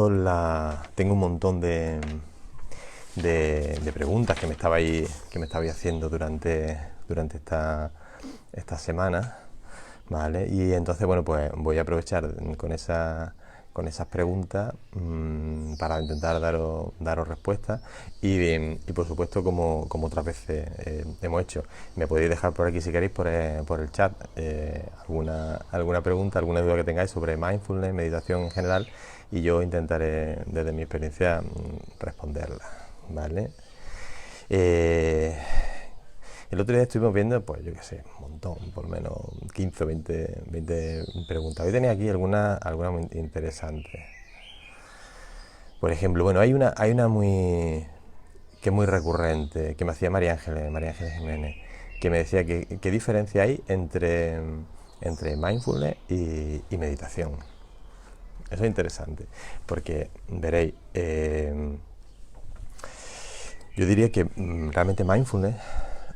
Tengo un montón de preguntas que me estabais haciendo durante esta semana, ¿vale? Y entonces, bueno, pues voy a aprovechar con esas preguntas para intentar daros respuestas y por supuesto, como otras veces hemos hecho, me podéis dejar por aquí si queréis por el chat alguna pregunta, alguna duda que tengáis sobre mindfulness, meditación en general, y yo intentaré desde mi experiencia responderla, ¿vale? Eh, el otro día estuvimos viendo, pues yo qué sé, un montón, por lo menos 15 o 20 preguntas. Hoy tenía aquí alguna muy interesante. Por ejemplo, bueno, hay una que es muy recurrente, que me hacía María Ángeles Jiménez, que me decía que qué diferencia hay entre mindfulness y meditación. Eso es interesante, porque veréis, yo diría que realmente mindfulness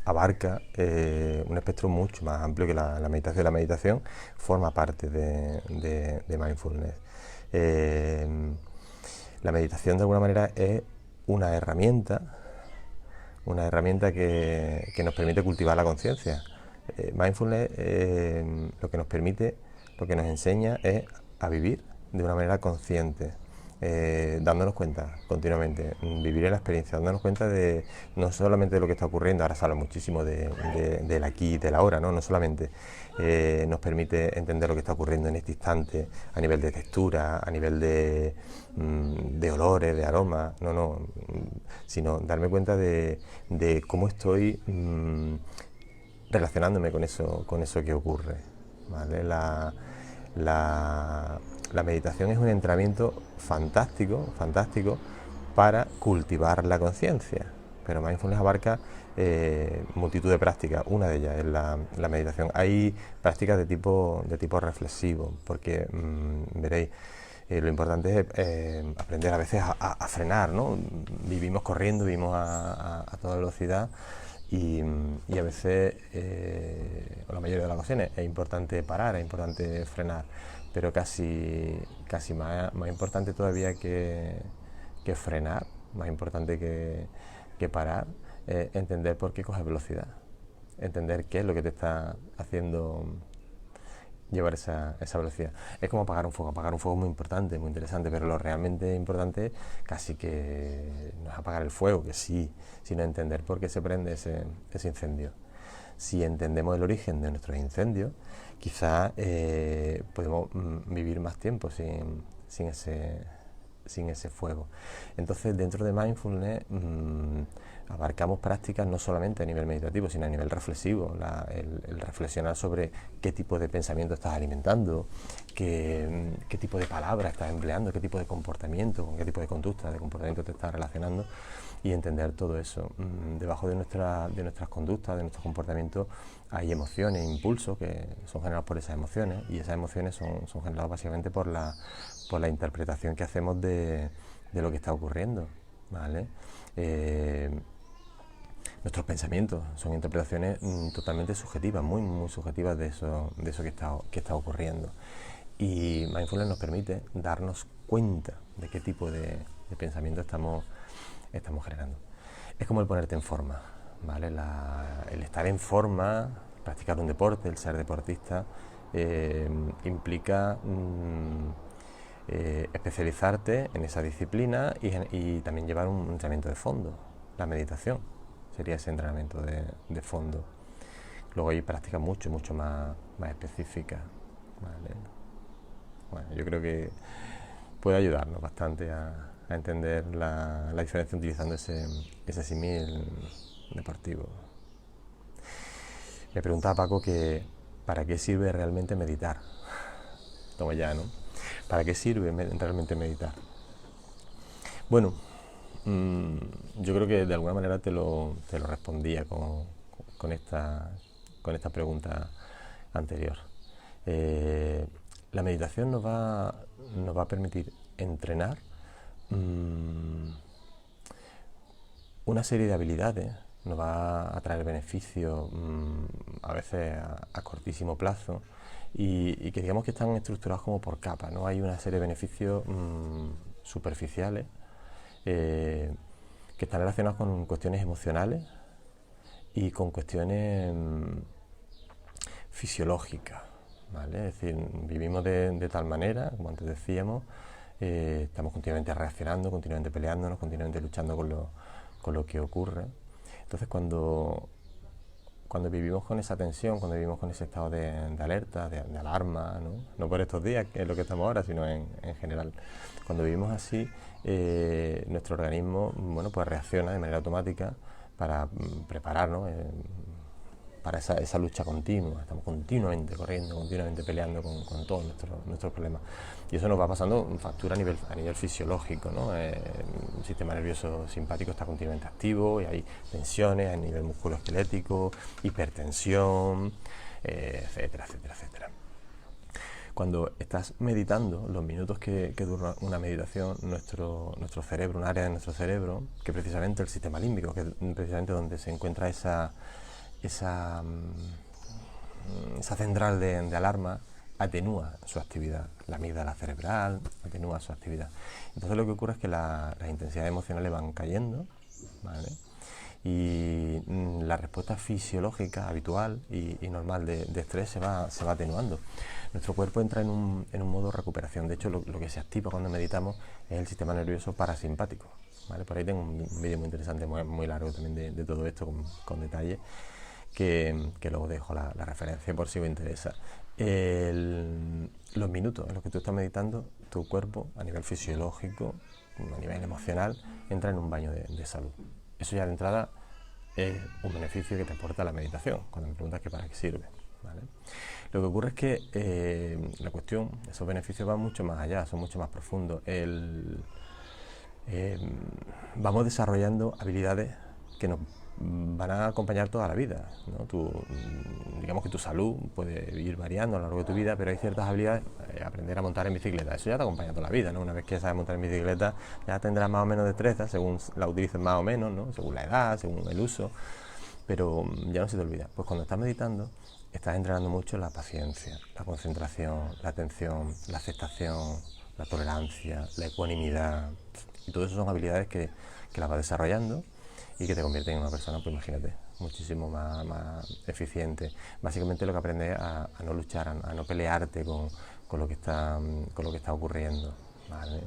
abarca un espectro mucho más amplio que la meditación. La meditación forma parte de mindfulness. Eh, la meditación de alguna manera es una herramienta, que nos permite cultivar la conciencia. Mindfulness lo que nos permite, lo que nos enseña es a vivir de una manera consciente, dándonos cuenta continuamente, vivir en la experiencia, dándonos cuenta de no solamente de lo que está ocurriendo, ahora se habla muchísimo del aquí y del ahora, no solamente nos permite entender lo que está ocurriendo en este instante a nivel de textura, a nivel de olores, de aromas, sino darme cuenta de cómo estoy relacionándome con eso que ocurre, ¿vale? La meditación es un entrenamiento fantástico para cultivar la conciencia, pero mindfulness abarca multitud de prácticas. Una de ellas es la meditación. Hay prácticas de tipo reflexivo, porque veréis, lo importante es aprender a veces a frenar, ¿no? Vivimos corriendo, vivimos a toda velocidad y a veces, o la mayoría de las ocasiones, es importante parar, es importante frenar, pero casi más importante todavía que frenar, más importante que parar, es entender por qué coges velocidad, entender qué es lo que te está haciendo llevar esa velocidad. Es como apagar un fuego. Apagar un fuego es muy importante, muy interesante, pero lo realmente importante casi que no es apagar el fuego, que sí, sino entender por qué se prende ese incendio. Si entendemos el origen de nuestros incendios, quizás podemos vivir más tiempo sin ese fuego. Entonces, dentro de mindfulness abarcamos prácticas no solamente a nivel meditativo, sino a nivel reflexivo, el reflexionar sobre qué tipo de pensamiento estás alimentando, qué tipo de palabras estás empleando, qué tipo de comportamiento, con qué tipo de conducta, de comportamiento te estás relacionando, y entender todo eso. Debajo de nuestras conductas, de nuestros comportamientos, hay emociones, impulsos que son generados por esas emociones, y esas emociones son generadas básicamente por la interpretación que hacemos de lo que está ocurriendo, ¿vale? Nuestros pensamientos son interpretaciones totalmente subjetivas, muy subjetivas de eso que está ocurriendo. Y mindfulness nos permite darnos cuenta de qué tipo de pensamiento estamos generando. Es como el ponerte en forma, ¿vale? El estar en forma, practicar un deporte, el ser deportista, implica especializarte en esa disciplina y también llevar un entrenamiento de fondo. La meditación sería ese entrenamiento de fondo. Luego hay prácticas mucho más específicas, ¿vale? Bueno, yo creo que puede ayudarnos bastante a entender la diferencia utilizando ese símil deportivo. Me preguntaba Paco que ¿para qué sirve realmente meditar? Toma ya, ¿no? ¿Para qué sirve realmente meditar? Bueno, yo creo que de alguna manera te lo respondía con esta pregunta anterior. La meditación nos va a permitir entrenar una serie de habilidades, nos va a traer beneficios a veces a cortísimo plazo y que digamos que están estructurados como por capas, ¿no? Hay una serie de beneficios superficiales que están relacionadas con cuestiones emocionales y con cuestiones fisiológicas, ¿vale? Es decir, vivimos de tal manera, como antes decíamos, estamos continuamente reaccionando, continuamente peleándonos, continuamente luchando con lo que ocurre. Entonces, cuando vivimos con esa tensión, cuando vivimos con ese estado de alerta, de alarma, ¿no? Por estos días, que es lo que estamos ahora, sino en general, cuando vivimos así, nuestro organismo, bueno, pues reacciona de manera automática para prepararnos para esa lucha continua. Estamos continuamente corriendo, continuamente peleando con todos nuestros problemas. Y eso nos va pasando factura a nivel fisiológico, ¿no? El sistema nervioso simpático está continuamente activo y hay tensiones a nivel musculoesquelético, hipertensión, etcétera, etcétera, etcétera. Cuando estás meditando, los minutos que dura una meditación, nuestro cerebro, un área de nuestro cerebro, que precisamente el sistema límbico, que es precisamente donde se encuentra esa central de alarma, atenúa su actividad. La amígdala cerebral atenúa su actividad. Entonces lo que ocurre es que las intensidades emocionales van cayendo, ¿vale? Y la respuesta fisiológica habitual y normal de estrés se va atenuando. Nuestro cuerpo entra en un modo de recuperación. De hecho, lo que se activa cuando meditamos es el sistema nervioso parasimpático, ¿vale? Por ahí tengo un vídeo muy interesante, muy largo también de todo esto con detalle, que luego dejo la referencia por si os interesa. Los minutos en los que tú estás meditando, tu cuerpo a nivel fisiológico, a nivel emocional, entra en un baño de salud. Eso ya de entrada es un beneficio que te aporta la meditación, cuando me preguntas que para qué sirve, ¿vale? Lo que ocurre es que la cuestión, esos beneficios van mucho más allá, son mucho más profundos. Vamos desarrollando habilidades que nos van a acompañar toda la vida, ¿no? Digamos que tu salud puede ir variando a lo largo de tu vida, pero hay ciertas habilidades. Aprender a montar en bicicleta, eso ya te acompaña toda la vida, ¿no? Una vez que sabes montar en bicicleta, ya tendrás más o menos destreza, según la utilices más o menos, ¿no? Según la edad, según el uso, pero ya no se te olvida. Pues cuando estás meditando, estás entrenando mucho la paciencia, la concentración, la atención, la aceptación, la tolerancia, la ecuanimidad, y todo eso son habilidades que las vas desarrollando y que te convierten en una persona, pues imagínate, muchísimo más eficiente. Básicamente lo que aprendes es a no luchar, a no pelearte con lo que está ocurriendo, ¿vale?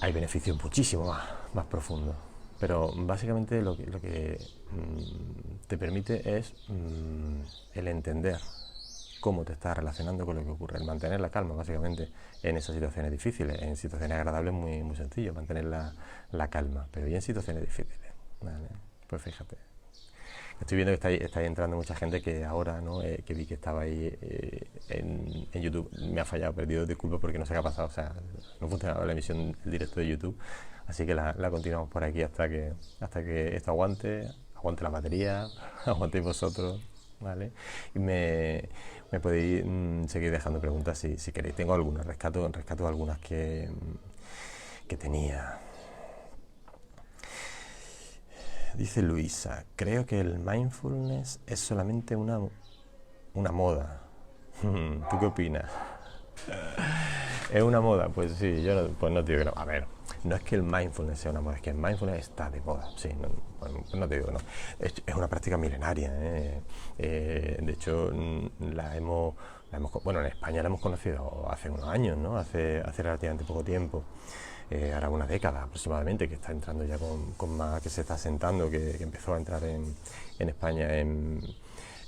Hay beneficios muchísimo más profundos, pero básicamente lo que te permite es el entender cómo te estás relacionando con lo que ocurre, el mantener la calma básicamente en esas situaciones difíciles. En situaciones agradables muy sencillo mantener la calma, pero y en situaciones difíciles, ¿vale? Pues fíjate, estoy viendo que está ahí entrando mucha gente que ahora, ¿no? Que vi que estaba ahí en YouTube. Me ha fallado, perdido disculpas porque no sé qué ha pasado, o sea, no funcionaba la emisión, el directo de YouTube, así que la continuamos por aquí hasta que esto aguante la batería, aguantéis vosotros, ¿vale? Y me podéis seguir dejando preguntas si queréis. Tengo algunas, rescato algunas que tenía. Dice Luisa, creo que el mindfulness es solamente una moda. ¿Tú qué opinas? ¿Es una moda? Pues sí, yo no te digo que no. A ver, no es que el mindfulness sea una moda, es que el mindfulness está de moda. Sí, no te digo que no. Es una práctica milenaria, ¿eh? De hecho, bueno, en España la hemos conocido hace unos años, ¿no? Hace relativamente poco tiempo. Ahora una década aproximadamente, que está entrando ya con más, que se está asentando, que empezó a entrar en España.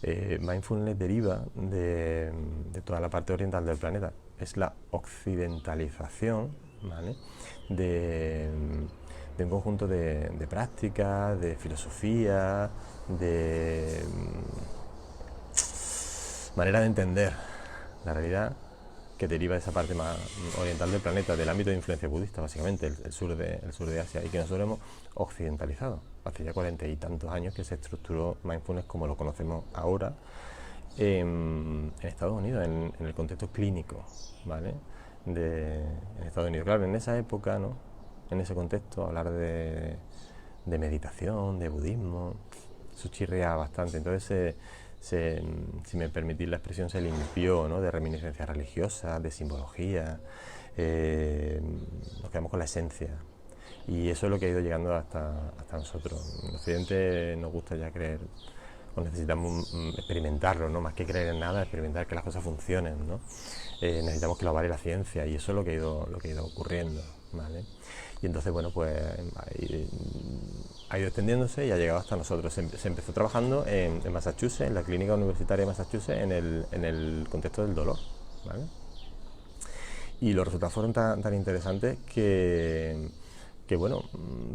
Mindfulness deriva de toda la parte oriental del planeta. Es la occidentalización, ¿vale? de un conjunto de prácticas, de filosofía, de manera de entender la realidad, que deriva de esa parte más oriental del planeta, del ámbito de influencia budista, básicamente, el sur de Asia, y que nosotros hemos occidentalizado. Hace ya 40 y tantos años que se estructuró mindfulness como lo conocemos ahora en Estados Unidos, en el contexto clínico, ¿vale? En Estados Unidos. Claro, en esa época, ¿no? En ese contexto, hablar de meditación, de budismo, eso chirrea bastante. Entonces si me permitís la expresión, se limpió, ¿no? De reminiscencias religiosas, de simbología. Nos quedamos con la esencia. Y eso es lo que ha ido llegando hasta nosotros. En Occidente nos gusta ya creer, o necesitamos experimentarlo, ¿no? Más que creer en nada, experimentar que las cosas funcionen, ¿no? Necesitamos que lo avale la ciencia, y eso es lo que ha ido ocurriendo, ¿vale? Y entonces, bueno, pues ha ido extendiéndose y ha llegado hasta nosotros. Se empezó trabajando en Massachusetts, en la clínica universitaria de Massachusetts, en el contexto del dolor, ¿vale? Y los resultados fueron tan interesantes que bueno,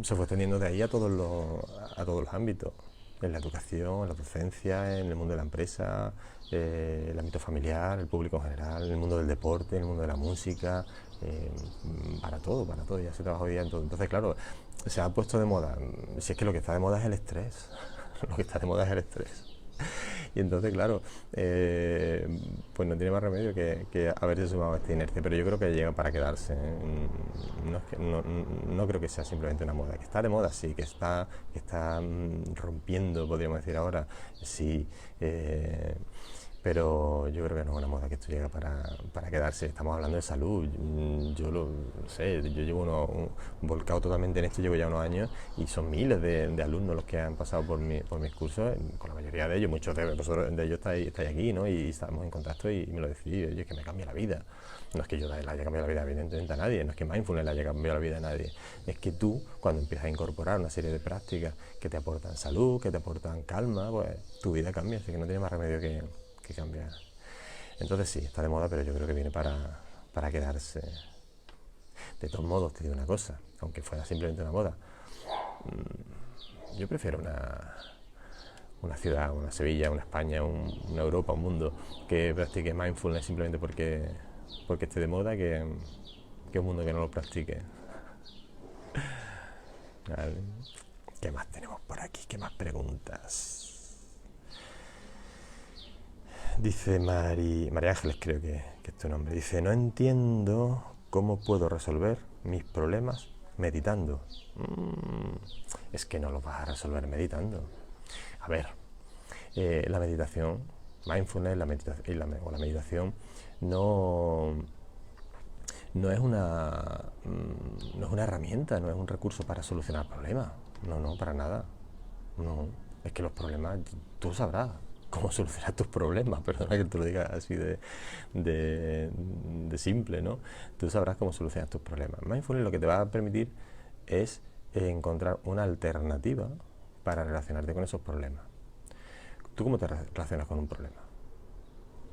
se fue extendiendo de ahí a todos los ámbitos, en la educación, en la docencia, en el mundo de la empresa, el ámbito familiar, el público en general, en el mundo del deporte, en el mundo de la música, para todo, ya se trabaja hoy día en todo. Entonces, claro, se ha puesto de moda, si es que lo que está de moda es el estrés, lo que está de moda es el estrés. Y entonces, claro, pues no tiene más remedio que haberse sumado a esta inercia, pero yo creo que llega para quedarse, ¿eh? No creo que sea simplemente una moda, que está de moda, sí, que está rompiendo, podríamos decir ahora, sí, pero yo creo que no es una moda, que esto llega para quedarse. Estamos hablando de salud. Yo lo sé, yo llevo volcado totalmente en esto, llevo ya unos años, y son miles de alumnos los que han pasado por mis cursos, con la mayoría de ellos. Muchos de vosotros de ellos estáis aquí, ¿no? Y estamos en contacto, y me lo decís, oye, es que me cambia la vida. No es que yo le haya cambiado la vida evidentemente a nadie, no es que Mindfulness le haya cambiado la vida a nadie, es que tú, cuando empiezas a incorporar una serie de prácticas que te aportan salud, que te aportan calma, pues tu vida cambia, así que no tiene más remedio que cambiar. Entonces sí, está de moda, pero yo creo que viene para quedarse. De todos modos, te digo una cosa, aunque fuera simplemente una moda, yo prefiero una ciudad, una Sevilla, una España, una Europa, un mundo que practique mindfulness simplemente porque esté de moda, que un mundo que no lo practique. ¿Vale? ¿Qué más tenemos por aquí? ¿Qué más preguntas? Dice María Ángeles, creo que es tu nombre. Dice, no entiendo cómo puedo resolver mis problemas meditando. Es que no los vas a resolver meditando. A ver, la meditación, mindfulness, la meditación no es una herramienta, no es un recurso para solucionar problemas. No, para nada. No, es que los problemas, tú sabrás cómo solucionar tus problemas, perdona que te lo diga así de simple, ¿no? Tú sabrás cómo solucionar tus problemas. Mindfulness lo que te va a permitir es encontrar una alternativa para relacionarte con esos problemas. ¿Tú cómo te relacionas con un problema?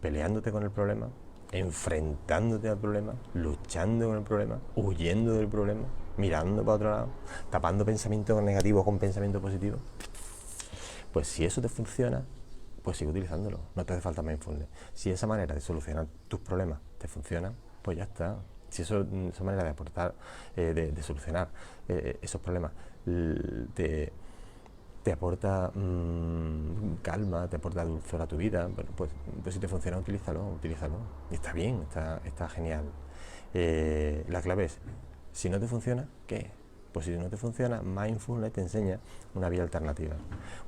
¿Peleándote con el problema? ¿Enfrentándote al problema? ¿Luchando con el problema? ¿Huyendo del problema? ¿Mirando para otro lado? ¿Tapando pensamientos negativos con pensamiento positivo? Pues si eso te funciona, pues sigue utilizándolo, no te hace falta mindfulness. Si esa manera de solucionar tus problemas te funciona, pues ya está. Si esa manera de aportar, de solucionar esos problemas te aporta calma, te aporta dulzor a tu vida, pues si te funciona, utilízalo. Y está bien, está genial. La clave es, si no te funciona, ¿qué? Pues si no te funciona, Mindfulness te enseña una vía alternativa,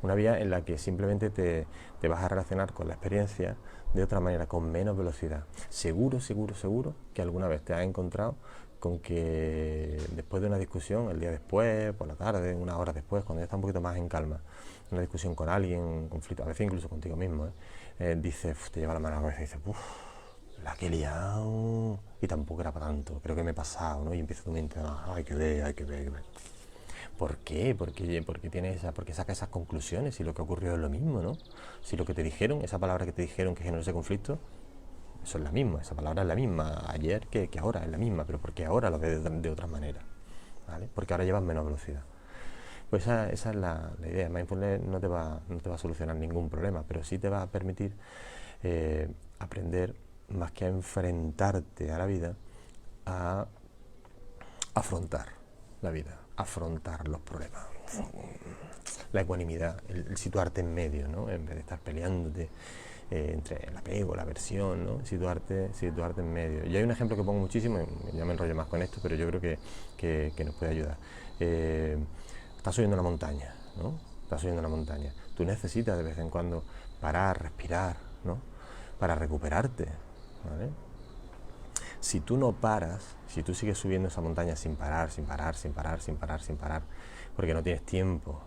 una vía en la que simplemente te vas a relacionar con la experiencia de otra manera, con menos velocidad. Seguro que alguna vez te has encontrado con que después de una discusión, el día después, por la tarde, una hora después, cuando ya está un poquito más en calma, una discusión con alguien, un conflicto, a veces incluso contigo mismo, dices, te lleva la mano a la cabeza y dices, la que he liado, y tampoco era para tanto, creo que me he pasado, ¿no? Y empieza tu mente, hay que ver. ¿Por qué? ¿Por qué saca esas conclusiones? Si lo que ha ocurrido es lo mismo, ¿no? Si lo que te dijeron, esa palabra que te dijeron que generó ese conflicto, eso es la misma, esa palabra es la misma ayer que ahora, es la misma, pero porque ahora lo ves de otra manera, ¿vale? Porque ahora llevas menos velocidad. Pues esa es la idea. Mindfulness no te va a solucionar ningún problema, pero sí te va a permitir aprender, más que a enfrentarte a la vida, a afrontar la vida, afrontar los problemas, la ecuanimidad, el situarte en medio, ¿no? En vez de estar peleándote entre el apego, la aversión, ¿no? Situarte en medio. Y hay un ejemplo que pongo muchísimo, ya me enrollo más con esto, pero yo creo que nos puede ayudar. Estás subiendo una montaña, ¿no? Tú necesitas de vez en cuando parar, respirar, ¿no? Para recuperarte, ¿vale? Si tú no paras, si tú sigues subiendo esa montaña sin parar, sin parar, sin parar, sin parar, sin parar, porque no tienes tiempo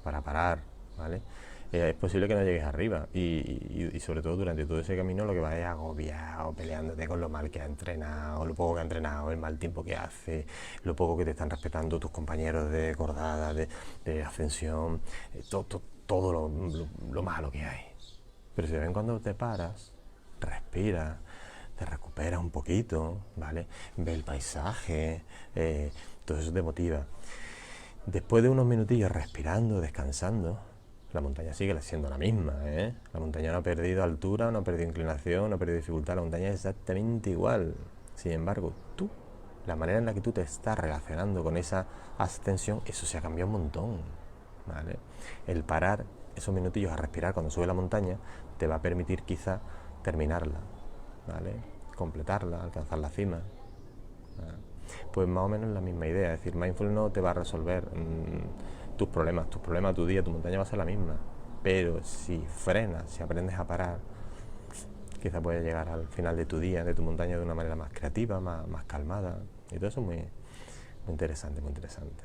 para parar, ¿vale? Es posible que no llegues arriba y sobre todo durante todo ese camino lo que vas es agobiado, peleándote con lo mal que has entrenado, lo poco que has entrenado, el mal tiempo que hace, lo poco que te están respetando tus compañeros de cordada, de ascensión, todo lo malo que hay. Pero si de vez en cuando te paras, respiras, te recuperas un poquito, ¿vale? Ve el paisaje, todo eso te motiva. Después de unos minutillos respirando, descansando, la montaña sigue siendo la misma, ¿eh? La montaña no ha perdido altura, no ha perdido inclinación, no ha perdido dificultad, la montaña es exactamente igual. Sin embargo, tú, la manera en la que tú te estás relacionando con esa ascensión, eso se ha cambiado un montón, ¿vale? El parar esos minutillos a respirar cuando sube la montaña te va a permitir quizá terminarla, ¿vale? Completarla, alcanzar la cima, ¿vale? Pues más o menos la misma idea, es decir, mindfulness no te va a resolver tus problemas, tu día, tu montaña va a ser la misma, pero si frenas, si aprendes a parar, quizá puedes llegar al final de tu día, de tu montaña, de una manera más creativa, más calmada, y todo eso es muy interesante, muy interesante.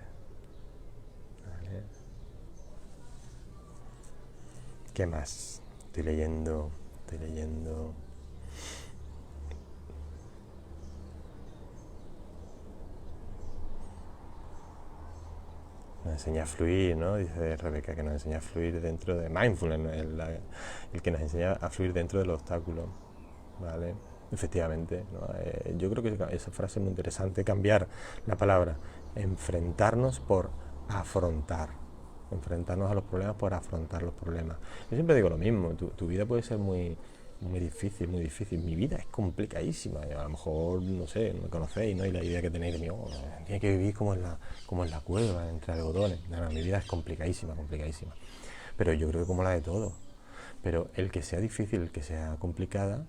¿Vale? ¿Qué más? Estoy leyendo. Nos enseña a fluir, ¿no? Dice Rebeca que nos enseña a fluir dentro de mindfulness, el que nos enseña a fluir dentro del obstáculo, ¿vale? Efectivamente, ¿no? Yo creo que esa frase es muy interesante, cambiar la palabra enfrentarnos por afrontar, enfrentarnos a los problemas por afrontar los problemas. Yo siempre digo lo mismo, tu vida puede ser muy difícil, muy difícil. Mi vida es complicadísima. A lo mejor, no sé, no me conocéis, ¿no? Y la idea que tenéis de mí, tiene que vivir como en la cueva, entre algodones. No, mi vida es complicadísima, complicadísima. Pero yo creo que como la de todo. Pero el que sea difícil, el que sea complicada,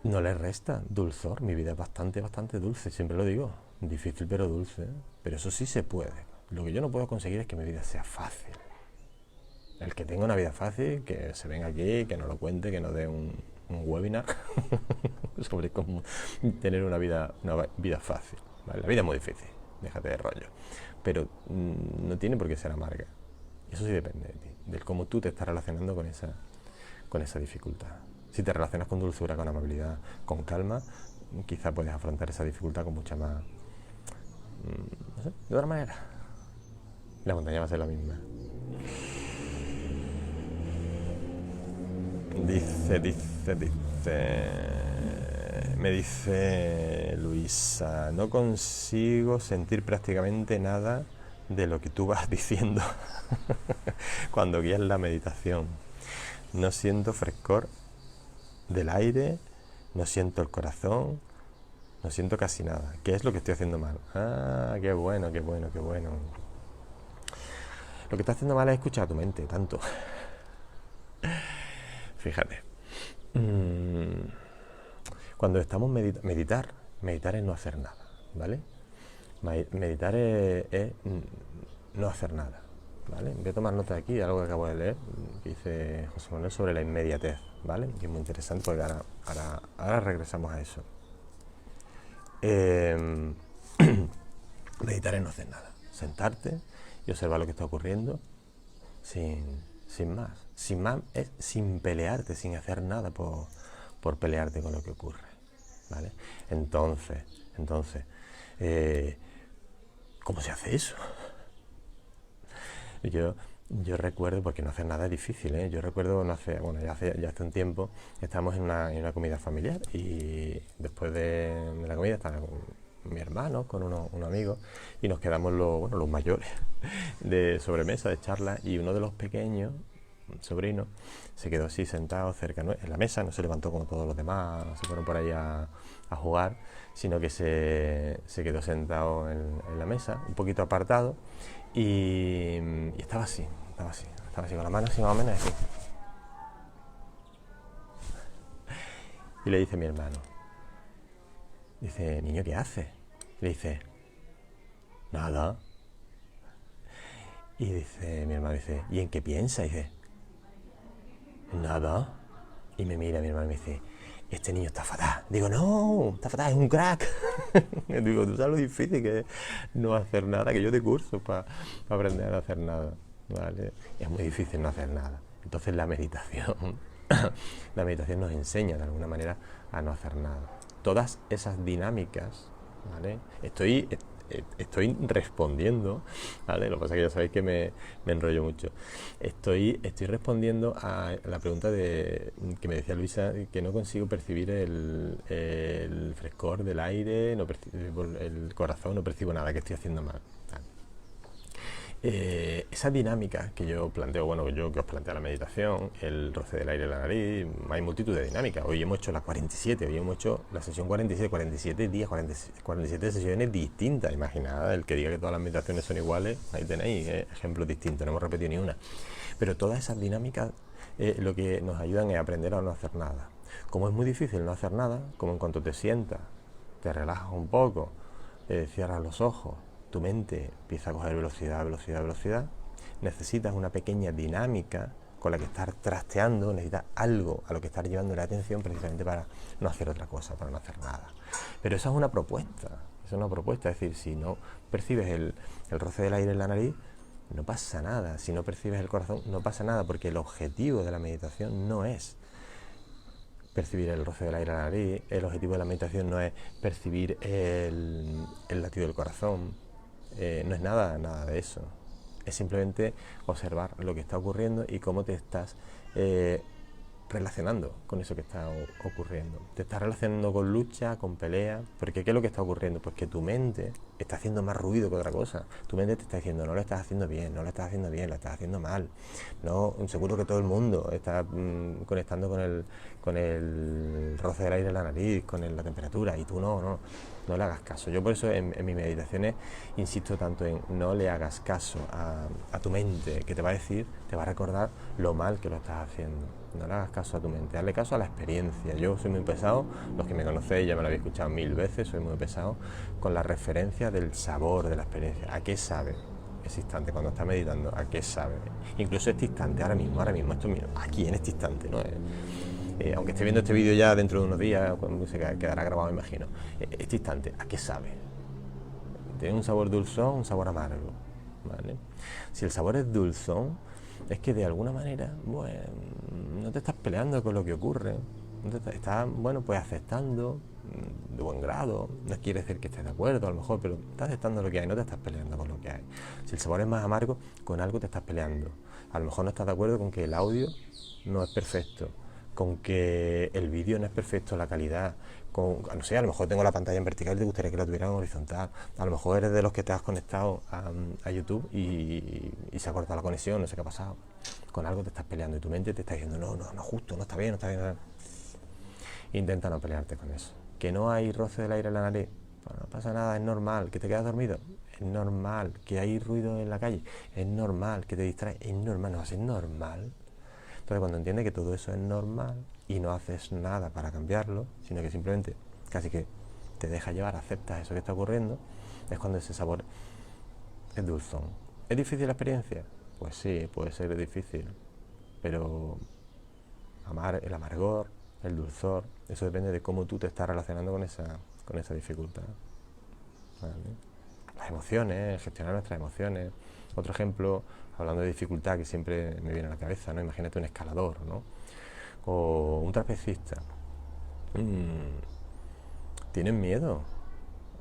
no le resta dulzor. Mi vida es bastante, bastante dulce, siempre lo digo. Difícil pero dulce. Pero eso sí se puede. Lo que yo no puedo conseguir es que mi vida sea fácil. El que tenga una vida fácil, que se venga aquí, que nos lo cuente, que nos dé un webinar sobre cómo tener una vida fácil. ¿Vale? La vida es muy difícil, déjate de rollo. Pero no tiene por qué ser amarga. Eso sí depende de ti, del cómo tú te estás relacionando con esa dificultad. Si te relacionas con dulzura, con amabilidad, con calma, quizá puedes afrontar esa dificultad con mucha más, no sé, de otra manera. La montaña va a ser la misma. Me dice Luisa, no consigo sentir prácticamente nada de lo que tú vas diciendo cuando guías la meditación. No siento frescor del aire, no siento el corazón, no siento casi nada. ¿Qué es lo que estoy haciendo mal? Ah, qué bueno, qué bueno, qué bueno. Lo que estás haciendo mal es escuchar a tu mente, tanto. Fíjate. Cuando estamos meditar es no hacer nada, ¿vale? Meditar es no hacer nada, ¿vale? Voy a tomar nota aquí de algo que acabo de leer, que dice José Manuel sobre la inmediatez, ¿vale? Que es muy interesante porque ahora regresamos a eso. Meditar es no hacer nada, sentarte y observar lo que está ocurriendo sin más. Sin más es sin pelearte, sin hacer nada por pelearte con lo que ocurre, ¿vale? Entonces, ¿cómo se hace eso? Yo recuerdo, porque no hacer nada es difícil, ¿eh? Yo recuerdo, ya hace un tiempo, estábamos en una comida familiar y después de la comida estaba con mi hermano, con unos amigos, y nos quedamos los mayores de sobremesa, de charla, y uno de los pequeños, sobrino, se quedó así sentado cerca en la mesa, no se levantó como todos los demás, no se fueron por ahí a jugar, sino que se quedó sentado en la mesa, un poquito apartado, y estaba así, con la mano así más o menos así. Y le dice mi hermano, dice, niño, ¿qué haces? Le dice, nada. Y dice, mi hermano dice, ¿y en qué piensa? Y dice, nada. Y me mira mi hermano y me dice, este niño está fatal. Digo, no, está fatal, es un crack. Digo, tú sabes lo difícil que es no hacer nada, que yo de curso para aprender a no hacer nada. ¿Vale? Es muy difícil no hacer nada. Entonces la meditación, la meditación nos enseña de alguna manera a no hacer nada. Todas esas dinámicas, ¿vale? Estoy respondiendo, ¿vale? Lo que pasa es que ya sabéis que me enrollo mucho. Estoy respondiendo a la pregunta que me decía Luisa, que no consigo percibir el frescor del aire, no percibo el corazón, no percibo nada, que estoy haciendo mal. Esa dinámica que yo planteo, bueno, yo que os planteo la meditación, el roce del aire en la nariz, hay multitud de dinámicas. Hoy hemos hecho las 47, hoy hemos hecho la sesión 47 días, 47 sesiones distintas. Imaginad, el que diga que todas las meditaciones son iguales, ahí tenéis ejemplos distintos, no hemos repetido ni una. Pero todas esas dinámicas lo que nos ayudan es aprender a no hacer nada. Como es muy difícil no hacer nada, como en cuanto te sientas, te relajas un poco, cierras los ojos, tu mente empieza a coger velocidad, velocidad, velocidad, necesitas una pequeña dinámica con la que estar trasteando, necesitas algo a lo que estar llevando la atención precisamente para no hacer otra cosa, para no hacer nada. Pero esa es una propuesta, es decir, si no percibes el roce del aire en la nariz, no pasa nada. Si no percibes el corazón, no pasa nada, porque el objetivo de la meditación no es percibir el roce del aire en la nariz, el objetivo de la meditación no es percibir el latido del corazón, no es nada de eso. Es simplemente observar lo que está ocurriendo y cómo te estás relacionando con eso que está ocurriendo. Te estás relacionando con lucha, con pelea, porque ¿qué es lo que está ocurriendo? Pues que tu mente está haciendo más ruido que otra cosa. Tu mente te está diciendo, no lo estás haciendo bien, no lo estás haciendo bien, lo estás haciendo mal. No, seguro que todo el mundo está conectando con el roce del aire en la nariz, con la temperatura, y tú no le hagas caso. Yo por eso en mis meditaciones insisto tanto en no le hagas caso a tu mente, que te va a decir, te va a recordar lo mal que lo estás haciendo. No le hagas caso a tu mente, hazle caso a la experiencia. Yo soy muy pesado, los que me conocéis ya me lo habéis escuchado 1000 veces, soy muy pesado con la referencia del sabor de la experiencia. ¿A qué sabe ese instante cuando estás meditando? ¿A qué sabe? Incluso este instante, ahora mismo, esto mismo, aquí en este instante, ¿no? Aunque esté viendo este vídeo ya dentro de unos días, cuando se quedará grabado, me imagino. Este instante, ¿a qué sabe? Tiene un sabor dulzón, un sabor amargo, ¿vale? Si el sabor es dulzón, es que de alguna manera, bueno, no te estás peleando con lo que ocurre, estás, bueno, pues aceptando de buen grado, no quiere decir que estés de acuerdo a lo mejor, pero estás aceptando lo que hay, no te estás peleando con lo que hay. Si el sabor es más amargo, con algo te estás peleando. A lo mejor no estás de acuerdo con que el audio no es perfecto, con que el vídeo no es perfecto, la calidad, no sé, a lo mejor tengo la pantalla en vertical y te gustaría que la tuviera en horizontal, a lo mejor eres de los que te has conectado a YouTube y se ha cortado la conexión, no sé qué ha pasado, con algo te estás peleando y tu mente te está diciendo no, justo, no está bien, no está bien. Intenta no pelearte con eso. Que no hay roce del aire en la nariz, bueno, no pasa nada, es normal. Que te quedas dormido, es normal. Que hay ruido en la calle, es normal. Que te distraes, es normal. No, es normal. Entonces cuando entiendes que todo eso es normal y no haces nada para cambiarlo, sino que simplemente casi que te dejas llevar, aceptas eso que está ocurriendo, es cuando ese sabor es dulzón. ¿Es difícil la experiencia? Pues sí, puede ser difícil, pero el amargor, el dulzor, eso depende de cómo tú te estás relacionando con esa dificultad, ¿vale? Las emociones, gestionar nuestras emociones. Otro ejemplo, hablando de dificultad que siempre me viene a la cabeza, ¿no? Imagínate un escalador, ¿no? O un trapecista. Tienen miedo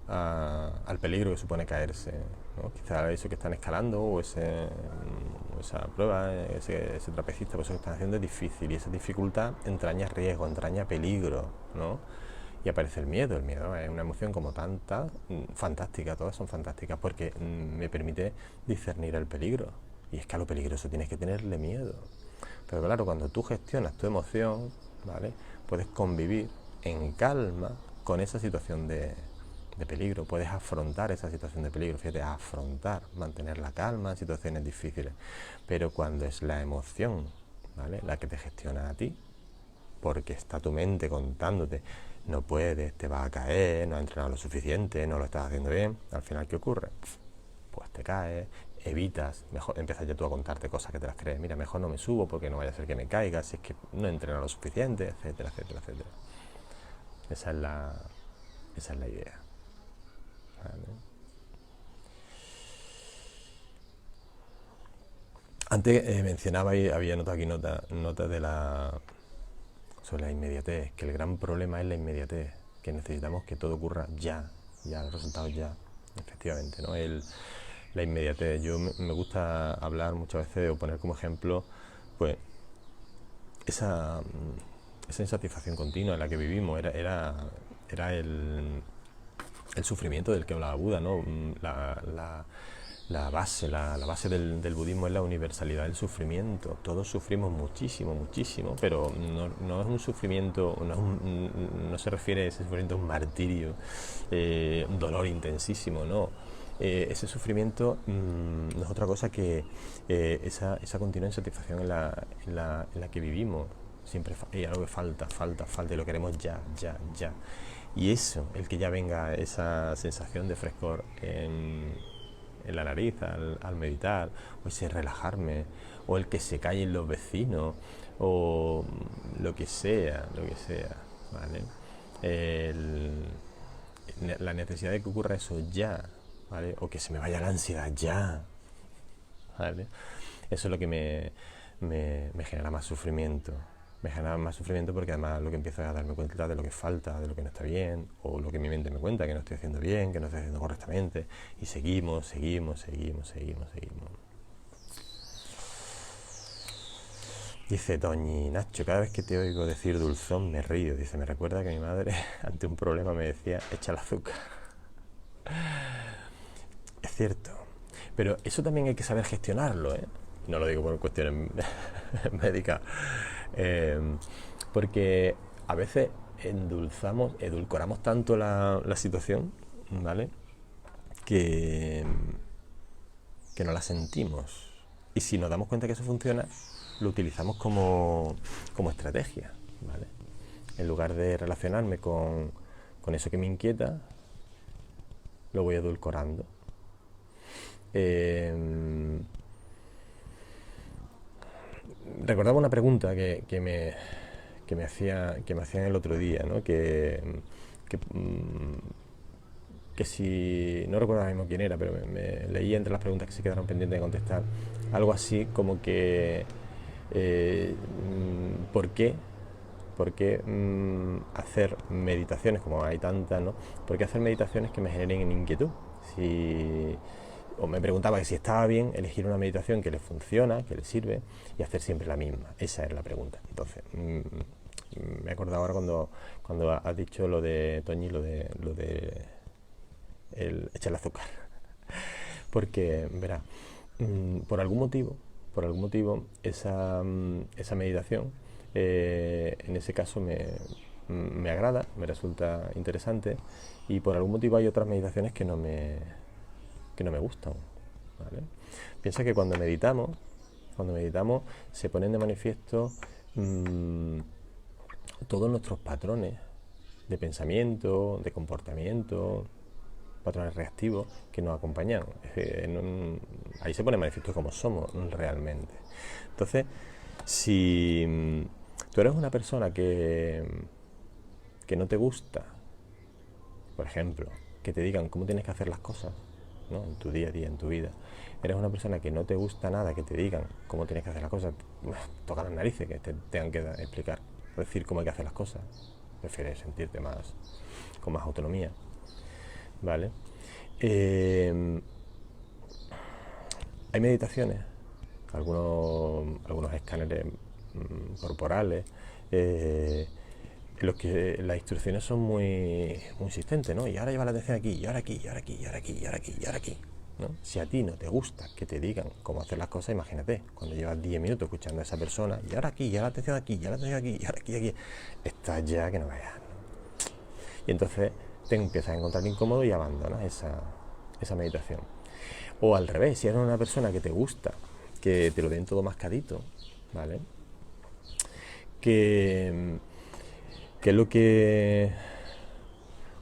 al peligro que supone caerse, ¿no? Quizá eso que están escalando o esa prueba, ese trapecista, pues eso que están haciendo es difícil, y esa dificultad entraña riesgo, entraña peligro, ¿no? Y aparece el miedo es una emoción como tanta, fantástica, todas son fantásticas porque me permite discernir el peligro, y es que a lo peligroso tienes que tenerle miedo. Pero claro, cuando tú gestionas tu emoción, ¿vale?, puedes convivir en calma con esa situación de peligro, puedes afrontar esa situación de peligro, fíjate, mantener la calma en situaciones difíciles. Pero cuando es la emoción, ¿vale?, la que te gestiona a ti, porque está tu mente contándote, no puedes, te vas a caer, no has entrenado lo suficiente, no lo estás haciendo bien, al final ¿qué ocurre? Pues te caes, evitas, mejor empiezas ya tú a contarte cosas que te las crees. Mira, mejor no me subo porque no vaya a ser que me caiga, si es que no entreno lo suficiente, etcétera, etcétera, etcétera. Esa es la idea. ¿Vale? Antes mencionaba y había notado aquí notas sobre la inmediatez, que el gran problema es la inmediatez, que necesitamos que todo ocurra ya, los resultados ya, efectivamente, ¿no? La inmediatez. Yo me gusta hablar muchas veces o poner como ejemplo, pues, esa insatisfacción continua en la que vivimos, era el sufrimiento del que hablaba Buda, ¿no? La base del budismo es la universalidad del sufrimiento. Todos sufrimos muchísimo, muchísimo, pero no es un sufrimiento, no se refiere a ese sufrimiento a un martirio, un dolor intensísimo, no. Ese sufrimiento no es otra cosa que esa continua insatisfacción en la que vivimos. Siempre hay algo que falta y lo queremos ya. Y eso, el que ya venga esa sensación de frescor en la nariz al meditar, o ese relajarme, o el que se callen los vecinos, o lo que sea, ¿vale? La necesidad de que ocurra eso ya, ¿vale? O que se me vaya la ansiedad ya, ¿vale? Eso es lo que me genera más sufrimiento. Me genera más sufrimiento porque además lo que empiezo es a darme cuenta de lo que falta, de lo que no está bien, o lo que mi mente me cuenta que no estoy haciendo bien, que no estoy haciendo correctamente, y seguimos. Dice Toñi, Nacho, cada vez que te oigo decir dulzón me río. Dice, me recuerda que mi madre ante un problema me decía, echa el azúcar. Es cierto, pero eso también hay que saber gestionarlo, ¿eh? No lo digo por cuestiones médicas, porque a veces edulcoramos tanto la situación, ¿vale? Que no la sentimos. Y si nos damos cuenta que eso funciona, lo utilizamos como estrategia, ¿vale? En lugar de relacionarme con eso que me inquieta, lo voy edulcorando. Recordaba una pregunta que me hacían el otro día, ¿no? Que si, no recuerdo ahora mismo quién era, pero me leí entre las preguntas que se quedaron pendientes de contestar, algo así como que ¿por qué hacer meditaciones, como hay tantas, ¿no? ¿Por qué hacer meditaciones que me generen inquietud? O me preguntaba que si estaba bien elegir una meditación que le funciona, que le sirve, y hacer siempre la misma. Esa era la pregunta. Entonces, me he acordado ahora cuando has dicho lo de Toñi, lo de echar el azúcar. Porque, verá, por algún motivo, esa meditación, en ese caso me agrada, me resulta interesante, y por algún motivo hay otras meditaciones que no me gustan, ¿vale? Piensa que cuando meditamos se ponen de manifiesto todos nuestros patrones de pensamiento, de comportamiento, patrones reactivos que nos acompañan. Ahí se pone de manifiesto cómo somos realmente. Entonces, si tú eres una persona que no te gusta, por ejemplo, que te digan cómo tienes que hacer las cosas, ¿no? En tu día a día, en tu vida, eres una persona que no te gusta nada que te digan cómo tienes que hacer las cosas, toca las narices que te tengan que explicar, decir cómo hay que hacer las cosas, prefieres sentirte con más autonomía, ¿vale? Hay meditaciones, algunos escáneres corporales, en los que las instrucciones son muy insistentes, ¿no? Y ahora lleva la atención aquí, y ahora aquí, y ahora aquí, y ahora aquí, y ahora aquí, y ahora aquí, ¿no? Si a ti no te gusta que te digan cómo hacer las cosas, imagínate, cuando llevas 10 minutos escuchando a esa persona, y ahora aquí, y ahora la atención aquí, y ahora la atención aquí, y ahora aquí, estás ya que no veas, ¿no? Y entonces te empiezas a encontrar incómodo y abandonas esa meditación. O al revés, si eres una persona que te gusta que te lo den todo mascadito, ¿vale? ¿Qué es lo que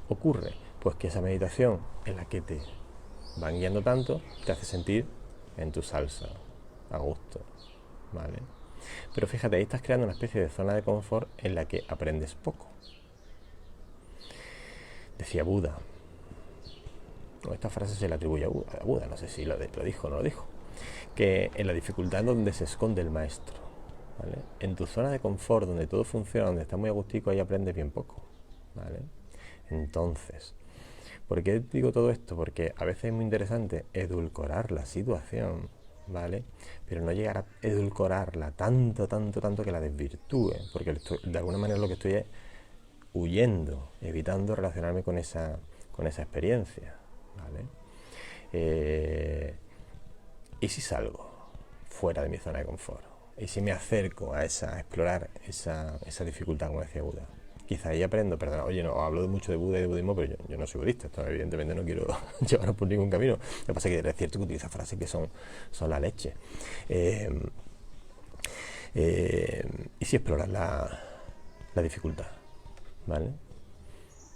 ocurre? Pues que esa meditación en la que te van guiando tanto te hace sentir en tu salsa, a gusto, ¿vale? Pero fíjate, ahí estás creando una especie de zona de confort en la que aprendes poco. Decía Buda, o esta frase se le atribuye a Buda, no sé si lo dijo o no lo dijo, que en la dificultad es donde se esconde el maestro, ¿vale? En tu zona de confort, donde todo funciona, donde estás muy agustico, ahí aprendes bien poco, ¿vale? Entonces, ¿por qué digo todo esto? Porque a veces es muy interesante edulcorar la situación, ¿vale? Pero no llegar a edulcorarla tanto, tanto, tanto que la desvirtúe, porque de alguna manera lo que estoy es huyendo, evitando relacionarme con esa experiencia, ¿vale? ¿Y si salgo fuera de mi zona de confort? ¿Y si me acerco a explorar esa dificultad, como decía Buda? Quizá ahí aprendo, perdón, oye, no hablo mucho de Buda y de budismo, pero yo no soy budista, esto evidentemente no quiero llevarnos por ningún camino. Lo que pasa es que es cierto que utiliza frases que son la leche. ¿Y si explorar la dificultad? ¿Vale?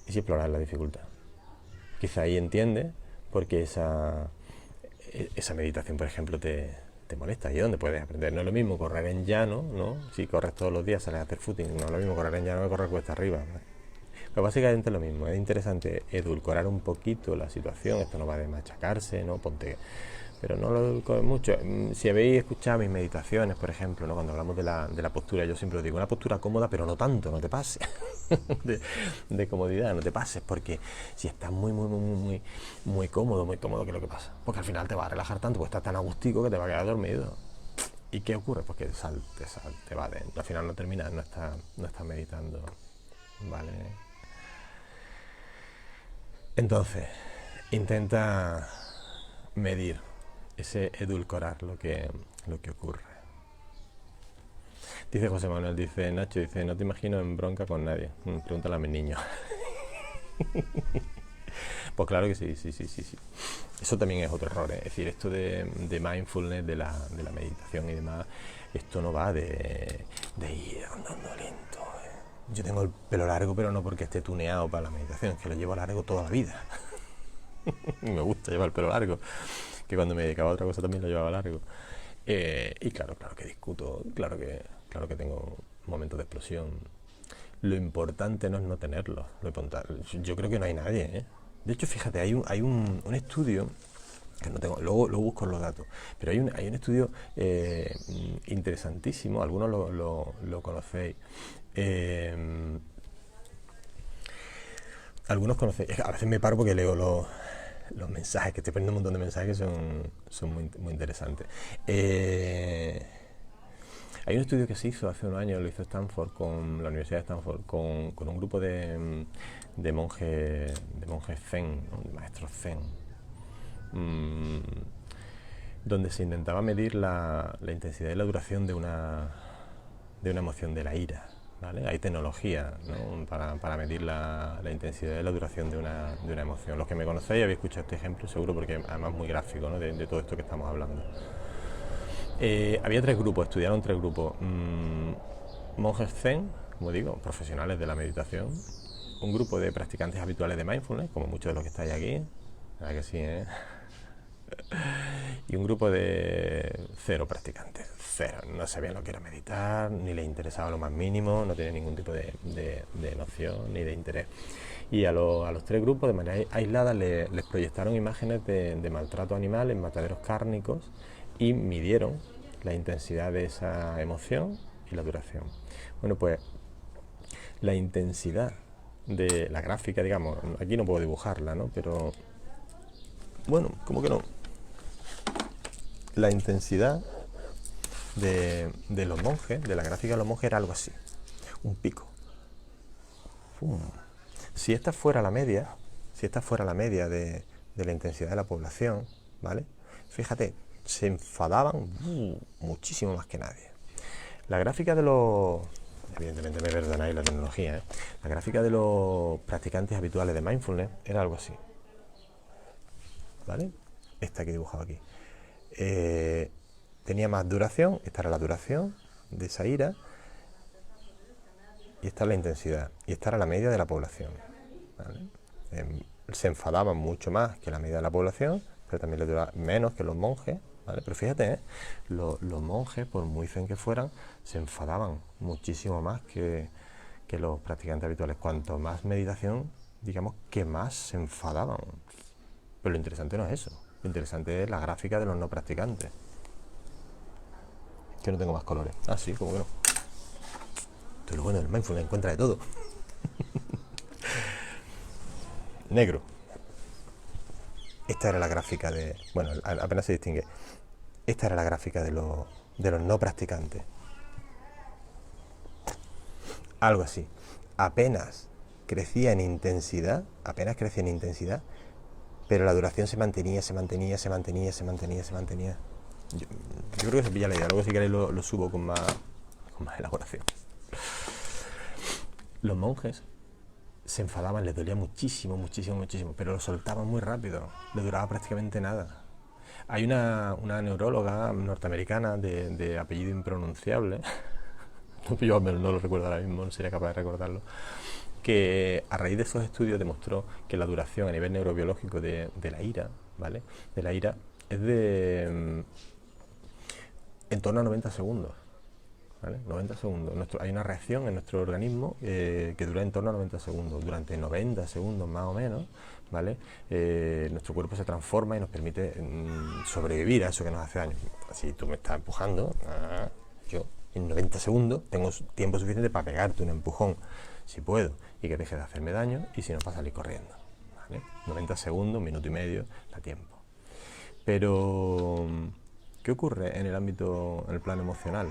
¿Y si explorar la dificultad? Quizá ahí entiende porque esa meditación, por ejemplo, te molesta. ¿Y dónde puedes aprender? No es lo mismo correr en llano, ¿no? Si corres todos los días, sales a hacer footing, no es lo mismo correr en llano que correr cuesta arriba, ¿no? Pero básicamente es lo mismo. Es interesante edulcorar un poquito la situación. Esto no va de machacarse, ¿no? Pero no lo edulcores mucho. Si habéis escuchado mis meditaciones, por ejemplo, ¿no? Cuando hablamos de la postura, yo siempre os digo, una postura cómoda, pero no tanto, no te pases. de comodidad, no te pases, porque si estás muy cómodo, ¿qué es lo que pasa? Porque al final te vas a relajar tanto, porque estás tan agustico que te va a quedar dormido. ¿Y qué ocurre? Pues que te va dentro. Al final no terminas, no estás meditando, ¿vale? Entonces, intenta medir ese edulcorar lo que ocurre. Dice José Manuel, dice Nacho, dice, no te imagino en bronca con nadie. Pregúntale a mi niño. Pues claro que sí. Eso también es otro error, ¿eh? Es decir, esto de mindfulness, de la meditación y demás, esto no va de ir andando lento, ¿eh? Yo tengo el pelo largo, pero no porque esté tuneado para la meditación, es que lo llevo largo toda la vida. Me gusta llevar el pelo largo, que cuando me dedicaba a otra cosa también lo llevaba largo. Y claro que discuto, claro que tengo momentos de explosión. Lo importante no es no tenerlo. Yo creo que no hay nadie, ¿eh? De hecho, fíjate, hay un estudio que no tengo, luego busco los datos, pero hay un estudio interesantísimo, algunos lo conocéis. Algunos conocéis, a veces me paro porque leo los mensajes, que estoy poniendo un montón de mensajes que son muy interesantes. Hay un estudio que se hizo hace unos años, lo hizo Stanford, con la Universidad de Stanford, con un grupo de monjes zen, ¿no? De maestros zen, donde se intentaba medir la intensidad y la duración de una emoción, de la ira, ¿vale? Hay tecnología, ¿no? para medir la intensidad y la duración de una emoción. Los que me conocéis habéis escuchado este ejemplo seguro, porque además es muy gráfico, ¿no? de todo esto que estamos hablando. Había estudiaron tres grupos. Monjes zen, como digo, profesionales de la meditación. Un grupo de practicantes habituales de mindfulness, como muchos de los que estáis aquí. ¿Verdad que sí, eh? Y un grupo de cero practicantes. Cero. No sabían lo que era meditar, ni les interesaba lo más mínimo, no tenían ningún tipo de noción ni de interés. Y a los tres grupos, de manera aislada, les proyectaron imágenes de maltrato animal en mataderos cárnicos y midieron la intensidad de esa emoción y la duración. Bueno, pues la intensidad de la gráfica, digamos, aquí no puedo dibujarla, ¿no? Pero, bueno, ¿cómo que no? La intensidad de los monjes, de la gráfica de los monjes, era algo así, un pico. Si esta fuera la media, de la intensidad de la población, ¿vale? Fíjate, se enfadaban muchísimo más que nadie. La gráfica de los... Evidentemente me perdonáis la tecnología, ¿eh? La gráfica de los practicantes habituales de mindfulness era algo así, ¿vale? Esta que he dibujado aquí. Tenía más duración, esta era la duración de esa ira, y esta es la intensidad, y esta era la media de la población, ¿vale? Se enfadaban mucho más que la media de la población, pero también les duraba menos que los monjes, ¿vale? Pero fíjate, los monjes, por muy zen que fueran, se enfadaban muchísimo más que los practicantes habituales. Cuanto más meditación, digamos que más se enfadaban. Pero lo interesante no es eso. Lo interesante es la gráfica de los no practicantes. Que no tengo más colores. Ah, sí, como que no. Esto es lo bueno del mindfulness, encuentra de todo. Negro. Esta era la gráfica de... Bueno, apenas se distingue. Esta era la gráfica de los no practicantes. Algo así. Apenas crecía en intensidad, pero la duración se mantenía. Yo creo que se pilla la idea. Luego si queréis lo subo con más elaboración. Los monjes se enfadaban, les dolía muchísimo, pero lo soltaban muy rápido, le duraba prácticamente nada. Hay una neuróloga norteamericana de apellido impronunciable, yo no lo recuerdo ahora mismo, no sería capaz de recordarlo, que a raíz de esos estudios demostró que la duración a nivel neurobiológico de la ira, ¿vale? De la ira es de en torno a 90 segundos. ¿Vale? 90 segundos. Hay una reacción en nuestro organismo que dura en torno a 90 segundos. Durante 90 segundos más o menos, ¿vale? Nuestro cuerpo se transforma y nos permite sobrevivir a eso que nos hace daño. Si tú me estás empujando, yo en 90 segundos tengo tiempo suficiente para pegarte un empujón, si puedo, y que deje de hacerme daño, y si no, para salir corriendo. ¿Vale? 90 segundos, un minuto y medio, da tiempo. Pero, ¿qué ocurre en el plano emocional?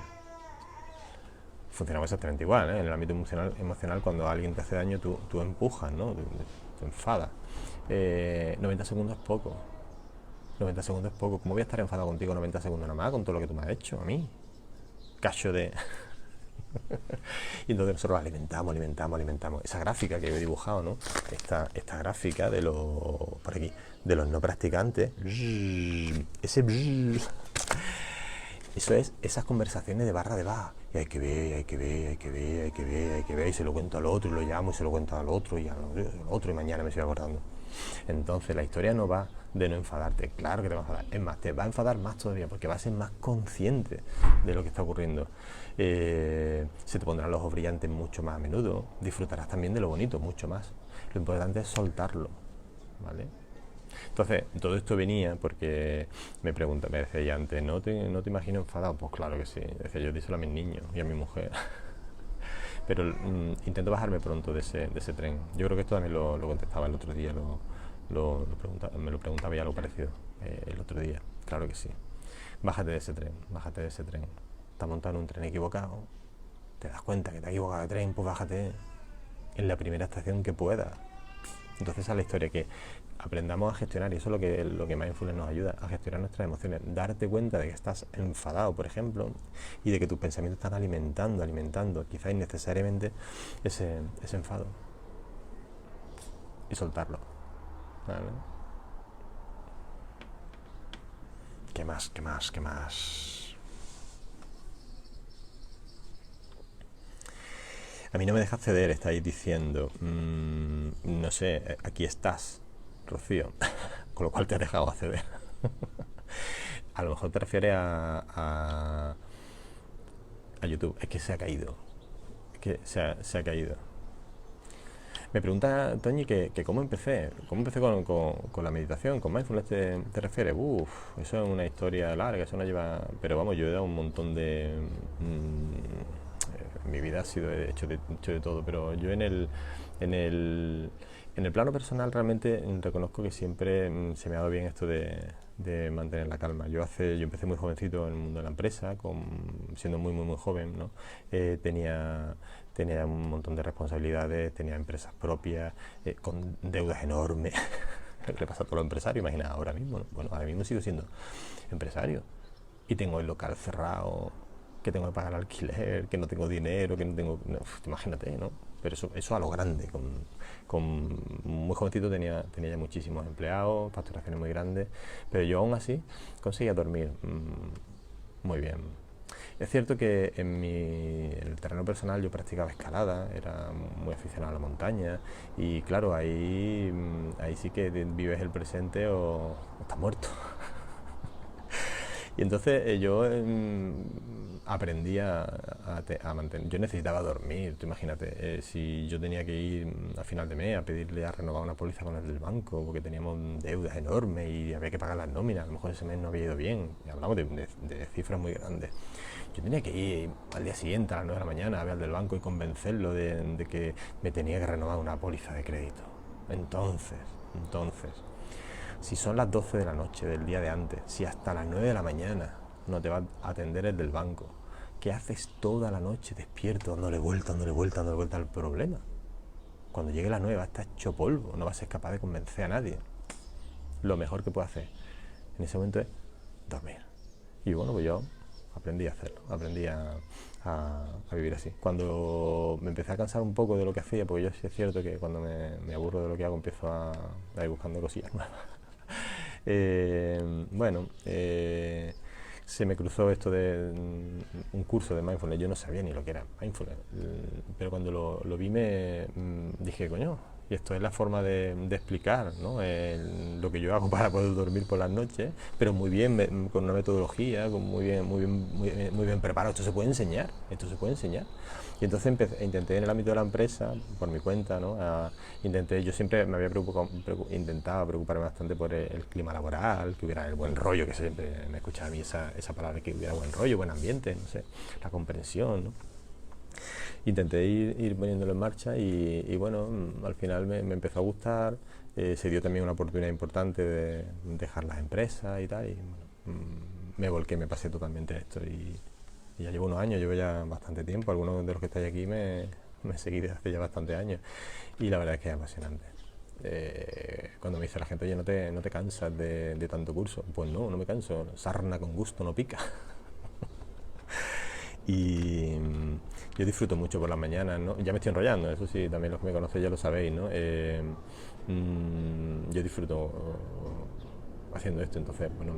Funcionamos exactamente igual, ¿eh? En el ámbito emocional, cuando alguien te hace daño, tú empujas, ¿no? Te enfadas. 90 segundos es poco. 90 segundos es poco. ¿Cómo voy a estar enfadado contigo 90 segundos nada más con todo lo que tú me has hecho a mí? Cacho de... Y entonces nosotros alimentamos. Esa gráfica que yo he dibujado, ¿no? Esta gráfica de por aquí, de los no practicantes. Eso es esas conversaciones de barra de baja. Y hay que ver, y se lo cuento al otro, y lo llamo, y se lo cuento al otro, y al otro, y mañana me sigo acordando. Entonces la historia no va de no enfadarte, claro que te va a enfadar, es más, te va a enfadar más todavía, porque vas a ser más consciente de lo que está ocurriendo. Se te pondrán los ojos brillantes mucho más a menudo, disfrutarás también de lo bonito, mucho más. Lo importante es soltarlo, ¿vale? Entonces, todo esto venía porque me decía ella antes, ¿no te imagino enfadado? Pues claro que sí, decía yo, díselo a mis niños y a mi mujer. Pero intento bajarme pronto de ese tren. Yo creo que esto también lo contestaba el otro día, me lo preguntaba ya algo parecido el otro día. Claro que sí. Bájate de ese tren. Estás montando un tren equivocado, te das cuenta que te has equivocado de tren, pues bájate en la primera estación que puedas. Entonces esa es la historia, que aprendamos a gestionar, y eso es lo que Mindfulness nos ayuda, a gestionar nuestras emociones. Darte cuenta de que estás enfadado, por ejemplo, y de que tus pensamientos están alimentando quizá innecesariamente ese enfado. Y soltarlo. ¿Vale? ¿Qué más? A mí no me deja acceder, estáis diciendo. No sé, aquí estás, Rocío. Con lo cual te has dejado acceder. A lo mejor te refieres a YouTube. Es que se ha caído. Se ha caído. Me pregunta Toñi que cómo empecé. ¿Cómo empecé con la meditación? ¿Con mindfulness te refieres? Eso es una historia larga, eso no lleva... Pero vamos, yo he dado un montón de... mi vida ha sido hecho de todo, pero yo en el plano personal realmente reconozco que siempre se me ha dado bien esto de mantener la calma. Yo empecé muy jovencito en el mundo de la empresa, siendo muy joven, ¿no? Tenía un montón de responsabilidades, tenía empresas propias, con deudas enormes. Le pasa a todos los empresarios, imagina ahora mismo, ¿no? Bueno, ahora mismo sigo siendo empresario y tengo el local cerrado, que tengo que pagar alquiler, que no tengo dinero, que no tengo... No, imagínate, ¿no? Pero eso a lo grande. Muy jovencito tenía ya muchísimos empleados, facturaciones muy grandes, pero yo aún así conseguía dormir muy bien. Es cierto que en el terreno personal yo practicaba escalada, era muy aficionado a la montaña, y claro, ahí sí que vives el presente o estás muerto. Y entonces yo aprendí a mantener. Yo necesitaba dormir, tú imagínate, si yo tenía que ir a final de mes a pedirle a renovar una póliza con el del banco porque teníamos deudas enormes y había que pagar las nóminas, a lo mejor ese mes no había ido bien, y hablamos de cifras muy grandes. Yo tenía que ir al día siguiente a las 9 de la mañana a ver al del banco y convencerlo de que me tenía que renovar una póliza de crédito. Entonces, si son las 12 de la noche del día de antes, si hasta las 9 de la mañana no te va a atender el del banco, ¿qué haces toda la noche despierto dándole vuelta al problema? Cuando llegue las 9 va a estar hecho polvo, no vas a ser capaz de convencer a nadie. Lo mejor que puedes hacer en ese momento es dormir. Y bueno, pues yo aprendí a hacerlo, aprendí a vivir así. Cuando me empecé a cansar un poco de lo que hacía, porque yo sí es cierto que cuando me aburro de lo que hago empiezo a ir buscando cosillas nuevas. Bueno, se me cruzó esto de un curso de mindfulness. Yo no sabía ni lo que era mindfulness, pero cuando lo vi me dije, coño, y esto es la forma de explicar, ¿no? Lo que yo hago para poder dormir por las noches, pero muy bien, con una metodología, muy bien preparado. Esto se puede enseñar, Y entonces intenté en el ámbito de la empresa, por mi cuenta, ¿no? Yo siempre me había intentaba preocuparme bastante por el clima laboral, que hubiera el buen rollo, que siempre me escuchaba a mí esa palabra, que hubiera buen rollo, buen ambiente, no sé, la comprensión, ¿no? Intenté ir poniéndolo en marcha y bueno, al final me empezó a gustar. Se dio también una oportunidad importante de dejar las empresas y tal, y bueno, me volqué, me pasé totalmente a esto y ya llevo unos años, llevo ya bastante tiempo. Algunos de los que estáis aquí me seguí desde hace ya bastantes años y la verdad es que es apasionante. Cuando me dice la gente, oye, ¿no te cansas de tanto curso? Pues no me canso, sarna con gusto no pica. Y yo disfruto mucho por las mañanas, ¿no? Ya me estoy enrollando, eso sí, también los que me conocéis ya lo sabéis, ¿no? Yo disfruto haciendo esto, entonces pues no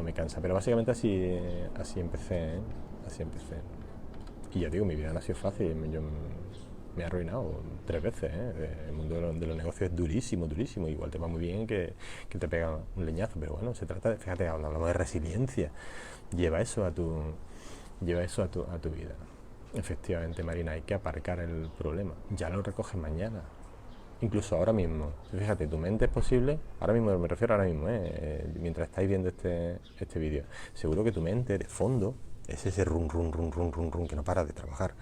me cansa. Pero básicamente así empecé, ¿eh? Así empecé. Y ya digo, mi vida no ha sido fácil, yo me he arruinado 3 veces, ¿eh? El mundo de los negocios es durísimo, durísimo. Igual te va muy bien que te pega un leñazo, pero bueno, se trata de, fíjate, hablamos de resiliencia. Lleva eso a tu vida. Efectivamente, Marina, hay que aparcar el problema. Ya lo recoges mañana. Incluso ahora mismo. Fíjate, tu mente es posible. Ahora mismo, me refiero ahora mismo, mientras estáis viendo este vídeo. Seguro que tu mente, de fondo, es ese run que no para de trabajar.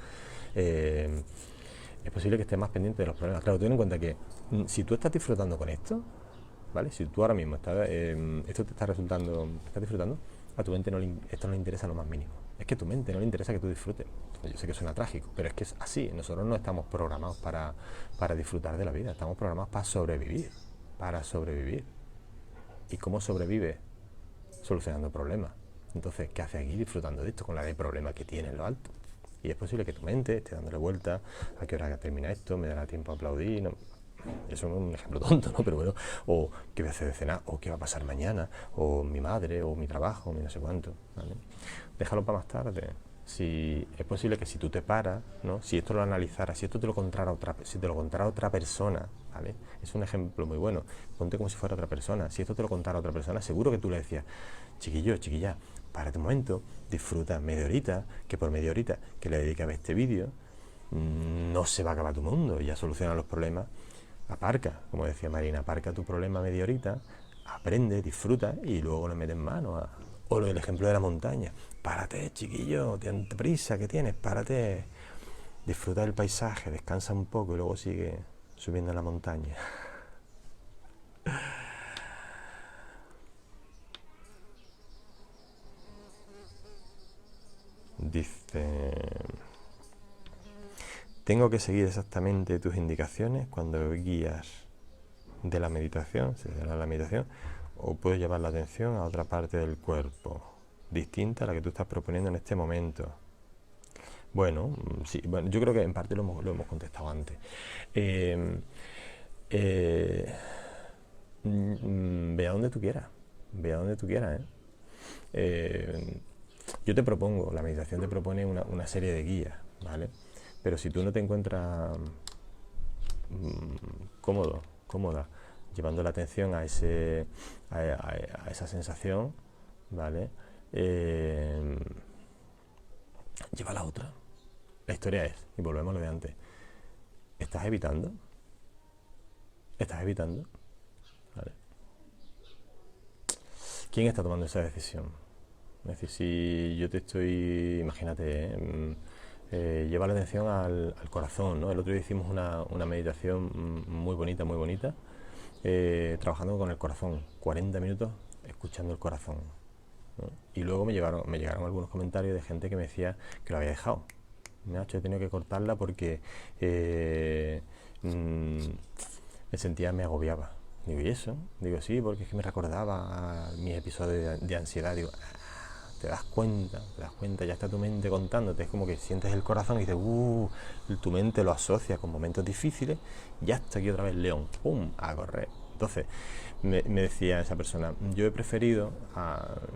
Es posible que estés más pendiente de los problemas. Claro, ten en cuenta que si tú estás disfrutando con esto, ¿vale? Si tú ahora mismo esto te está resultando, estás disfrutando, a tu mente esto no le interesa lo más mínimo. Es que a tu mente no le interesa que tú disfrutes. Yo sé que suena trágico, pero es que es así. Nosotros no estamos programados para disfrutar de la vida, estamos programados para sobrevivir. ¿Y cómo sobrevive? Solucionando problemas. Entonces, ¿qué haces aquí disfrutando de esto con la de problemas que tiene en lo alto? Y es posible que tu mente esté dándole vuelta a qué hora termina esto, me dará tiempo a aplaudir, ¿no? Eso es un ejemplo tonto, ¿no? Pero bueno, o qué voy a hacer de cenar, o qué va a pasar mañana, o mi madre, o mi trabajo, mi no sé cuánto, ¿vale? Déjalo para más tarde. Si es posible que si tú te paras, ¿no? Si esto lo analizaras, si esto te lo contara otra persona, ¿vale? Es un ejemplo muy bueno. Ponte como si fuera otra persona. Si esto te lo contara otra persona, seguro que tú le decías, chiquillo, chiquilla, párate un momento, disfruta media horita, que por media horita que le dediques a ver este vídeo, no se va a acabar tu mundo, ya soluciona los problemas. Aparca, como decía Marina, aparca tu problema media horita, aprende, disfruta y luego le metes mano o el ejemplo de la montaña. Párate, chiquillo, tanta prisa que tienes, párate, disfruta del paisaje, descansa un poco y luego sigue subiendo la montaña. Dice, tengo que seguir exactamente tus indicaciones cuando guías de la meditación, o puedo llevar la atención a otra parte del cuerpo, distinta a la que tú estás proponiendo en este momento. Bueno, sí, bueno, yo creo que en parte lo hemos contestado antes. Ve a donde tú quieras, yo te propongo, la meditación te propone una serie de guías, ¿vale? Pero si tú no te encuentras cómoda, llevando la atención a esa sensación, ¿vale? eh, lleva a la otra. La historia es, y volvemos a lo de antes, ¿estás evitando? ¿Estás evitando? ¿Vale? ¿Quién está tomando esa decisión? Es decir, si yo te estoy, imagínate, lleva la atención al corazón, ¿no? El otro día hicimos una meditación muy bonita, trabajando con el corazón, 40 minutos escuchando el corazón, ¿no? Y luego me llegaron algunos comentarios de gente que me decía que lo había dejado. Nacho, he tenido que cortarla porque me sentía, me agobiaba. Digo, ¿y eso? Digo, sí, porque es que me recordaba a mis episodios de ansiedad. Digo, te das cuenta, ya está tu mente contándote. Es como que sientes el corazón y dices, tu mente lo asocia con momentos difíciles. Ya está aquí otra vez León, ¡pum!, a correr. Entonces, me decía esa persona, yo he preferido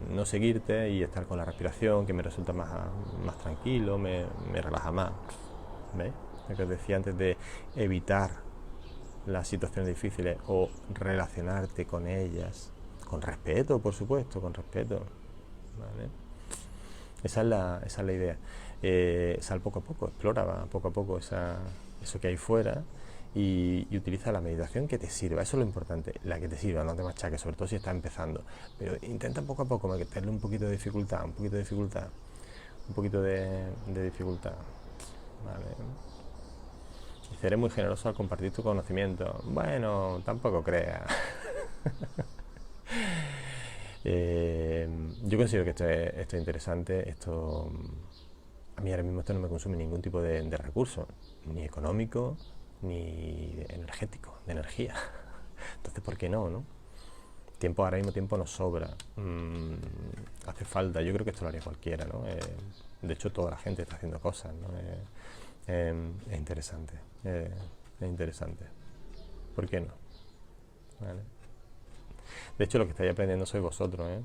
no seguirte y estar con la respiración, que me resulta más tranquilo, me relaja más. ¿Veis? Lo que os decía antes de evitar las situaciones difíciles o relacionarte con ellas con respeto, por supuesto, con respeto, ¿vale? Esa es la idea. Sal poco a poco, explora poco a poco eso que hay fuera y utiliza la meditación que te sirva. Eso es lo importante, la que te sirva, no te machaques, sobre todo si estás empezando. Pero intenta poco a poco meterle un poquito de dificultad, un poquito de dificultad, un poquito de dificultad, ¿vale? Y seré muy generoso al compartir tu conocimiento. Bueno, tampoco creas. Yo considero que esto es interesante. A mí ahora mismo esto no me consume ningún tipo de recurso, ni económico, ni energético, de energía. Entonces, ¿por qué no? Ahora mismo tiempo nos sobra. Hace falta, yo creo que esto lo haría cualquiera, ¿no? De hecho, toda la gente está haciendo cosas, ¿no? Es interesante. Es interesante. ¿Por qué no? ¿Vale? De hecho, lo que estáis aprendiendo sois vosotros, ¿eh?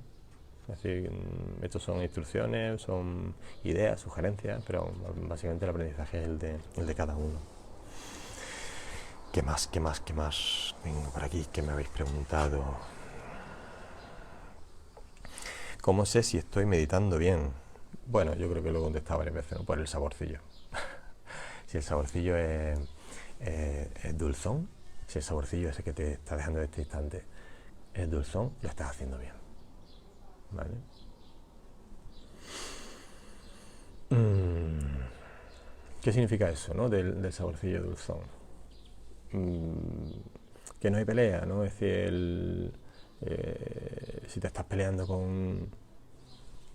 Es decir, estos son instrucciones, son ideas, sugerencias, pero básicamente el aprendizaje es el de cada uno. ¿Qué más? Vengo por aquí, ¿qué me habéis preguntado? ¿Cómo sé si estoy meditando bien? Bueno, yo creo que lo he contestado varias veces, ¿no? Por el saborcillo. Si el saborcillo es dulzón, si el saborcillo ese que te está dejando en este instante es dulzón, lo estás haciendo bien, ¿vale? ¿Qué significa eso, no? Del saborcillo dulzón. Que no hay pelea, ¿no? Es decir, si te estás peleando con,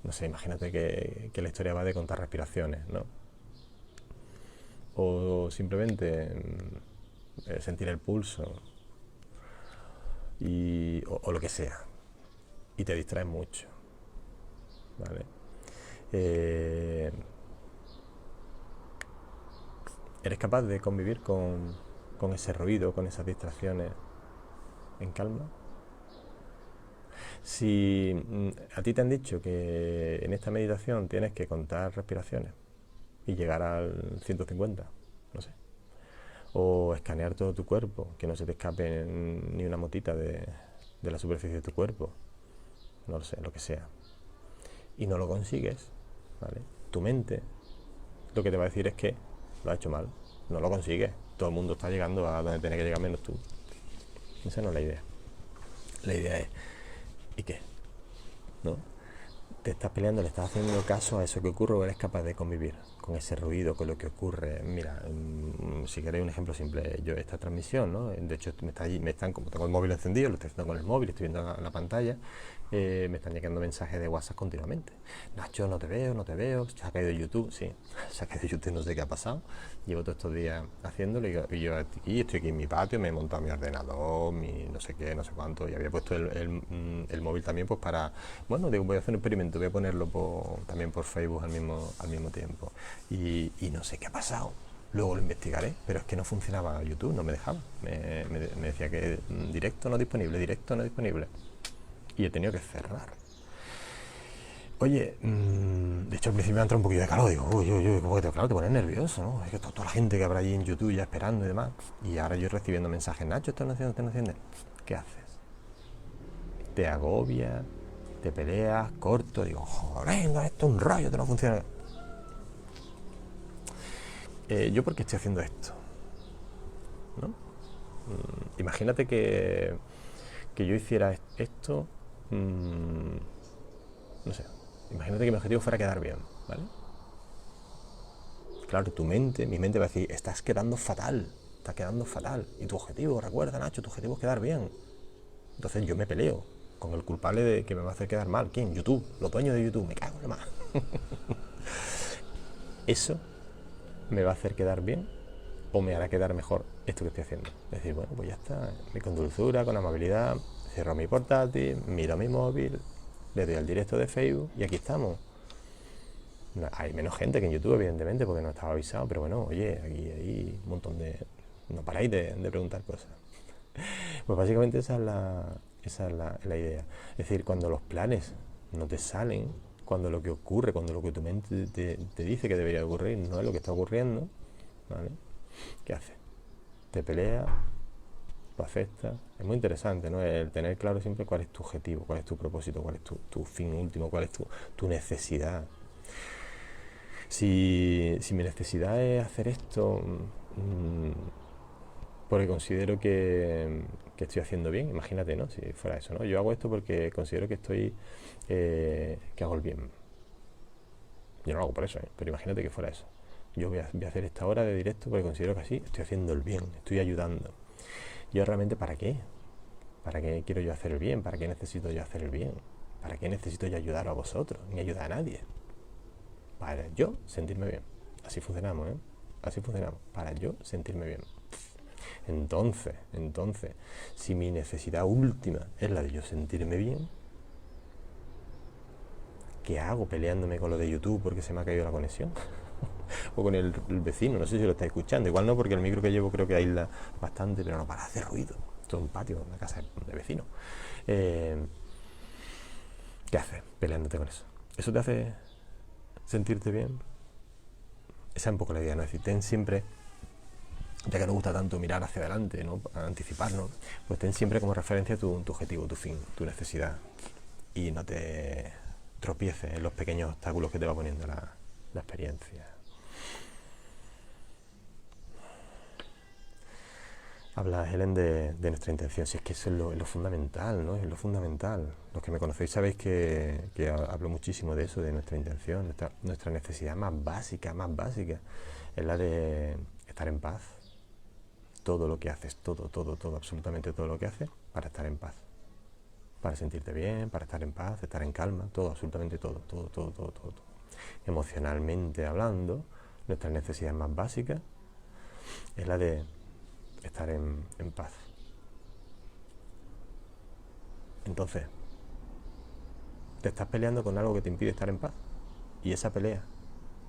no sé, imagínate que la historia va de contar respiraciones, ¿no? O simplemente sentir el pulso o lo que sea, y te distraes mucho, ¿vale? ¿Eres capaz de convivir con ese ruido, con esas distracciones en calma? Si a ti te han dicho que en esta meditación tienes que contar respiraciones y llegar al 150, no sé, o escanear todo tu cuerpo, que no se te escape ni una motita de la superficie de tu cuerpo, no lo sé, lo que sea, y no lo consigues, ¿vale? Tu mente lo que te va a decir es que lo has hecho mal, no lo consigues, todo el mundo está llegando a donde tiene que llegar menos tú. Esa no es la idea. La idea es, ¿y qué? ¿No? Te estás peleando, le estás haciendo caso a eso que ocurre o eres capaz de convivir con ese ruido, con lo que ocurre. Mira, si queréis un ejemplo simple, yo esta transmisión, ¿no? De hecho me están, como tengo el móvil encendido, lo estoy haciendo con el móvil, estoy viendo la pantalla, me están llegando mensajes de WhatsApp continuamente. Nacho, no te veo, se ha caído de YouTube, sí, se ha caído de YouTube, no sé qué ha pasado. Llevo todos estos días haciéndolo y yo estoy aquí en mi patio, me he montado mi ordenador, mi no sé qué, no sé cuánto, y había puesto el móvil también pues para, bueno, digo, voy a hacer un experimento, voy a ponerlo también por Facebook al mismo tiempo. Y no sé qué ha pasado. Luego lo investigaré, pero es que no funcionaba YouTube, no me dejaba. Me decía que directo no disponible. Y he tenido que cerrar. Oye, de hecho al principio me ha entrado un poquito de calor, digo, uy, como que claro, te pones nervioso, ¿no? Es que toda la gente que habrá allí en YouTube ya esperando y demás. Y ahora yo recibiendo mensajes, Nacho, esto no haciendo. ¿Qué haces? ¿Te agobia? te peleas, corto, digo, joder, venga, esto es un rollo, esto no funciona. ¿Yo por qué estoy haciendo esto? ¿No? Imagínate que yo hiciera esto, no sé, imagínate que mi objetivo fuera quedar bien, ¿vale? Claro, mi mente va a decir, estás quedando fatal, estás quedando fatal. Y tu objetivo, recuerda, Nacho, tu objetivo es quedar bien. Entonces yo me peleo con el culpable de que me va a hacer quedar mal. ¿Quién? YouTube, los dueños de YouTube, me cago en la más. ¿Eso me va a hacer quedar bien o me hará quedar mejor esto que estoy haciendo? Es decir, bueno, pues ya está, con dulzura, con amabilidad, cierro mi portátil, miro mi móvil, le doy al directo de Facebook y aquí estamos. Hay menos gente que en YouTube, evidentemente, porque no estaba avisado, pero bueno, oye, aquí hay un montón de... No paráis de preguntar cosas. Pues básicamente esa es la idea. Es decir, cuando los planes no te salen, cuando lo que ocurre, cuando lo que tu mente te dice que debería ocurrir no es lo que está ocurriendo, ¿vale? ¿Qué haces? Te peleas, lo aceptas. Es muy interesante, ¿no? El tener claro siempre cuál es tu objetivo, cuál es tu propósito, cuál es tu fin último, cuál es tu necesidad. Si mi necesidad es hacer esto, porque considero que estoy haciendo bien, imagínate, ¿no? Si fuera eso, ¿no? Yo hago esto porque considero que que hago el bien. Yo no lo hago por eso, ¿eh? Pero imagínate que fuera eso. Yo voy a hacer esta hora de directo porque considero que así estoy haciendo el bien, estoy ayudando. ¿Yo realmente para qué? ¿Para qué quiero yo hacer el bien? ¿Para qué necesito yo hacer el bien? ¿Para qué necesito yo ayudar a vosotros? Ni ayudar a nadie. Para yo sentirme bien. Así funcionamos, ¿eh? Así funcionamos. Para yo sentirme bien. Entonces, si mi necesidad última es la de yo sentirme bien, ¿qué hago peleándome con lo de YouTube porque se me ha caído la conexión? O con el vecino, no sé si lo está escuchando. Igual no, porque el micro que llevo creo que aísla bastante, pero no para hacer ruido. Esto es un patio, una casa de vecino. ¿Qué haces peleándote con eso? ¿Eso te hace sentirte bien? Esa es un poco la idea, ¿no? Es decir, ten siempre, ya que nos gusta tanto mirar hacia adelante, ¿no? Anticiparnos, pues ten siempre como referencia tu objetivo, tu fin, tu necesidad. Y no te tropieces en los pequeños obstáculos que te va poniendo la experiencia. Habla Helen de nuestra intención, si es que eso es lo fundamental, ¿no? Es lo fundamental. Los que me conocéis sabéis que hablo muchísimo de eso, de nuestra intención, nuestra necesidad más básica, es la de estar en paz. Todo lo que haces, todo, absolutamente todo lo que haces, para estar en paz. Para sentirte bien, para estar en paz, estar en calma, todo, absolutamente todo. Emocionalmente hablando, nuestra necesidad más básica es la de estar en paz. Entonces, te estás peleando con algo que te impide estar en paz y esa pelea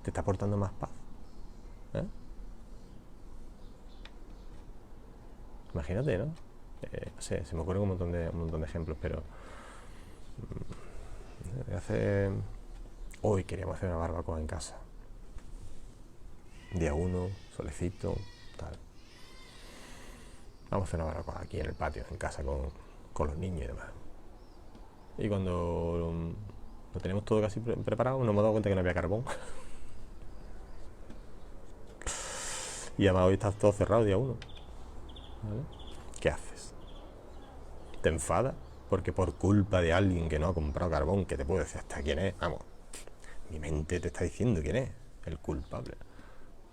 te está aportando más paz. ¿Eh? Imagínate, ¿no? No sé, se me ocurren un montón de ejemplos, pero hoy queríamos hacer una barbacoa en casa. Día 1, solecito, tal. Vamos a hacer una barbacoa aquí en el patio, en casa, con los niños y demás. Y cuando lo tenemos todo casi preparado, nos hemos dado cuenta que no había carbón. Y además hoy está todo cerrado, día 1. ¿Vale? ¿Qué haces? ¿Te enfadas? Porque por culpa de alguien que no ha comprado carbón, que te puedo decir hasta quién es, vamos, mi mente te está diciendo quién es el culpable,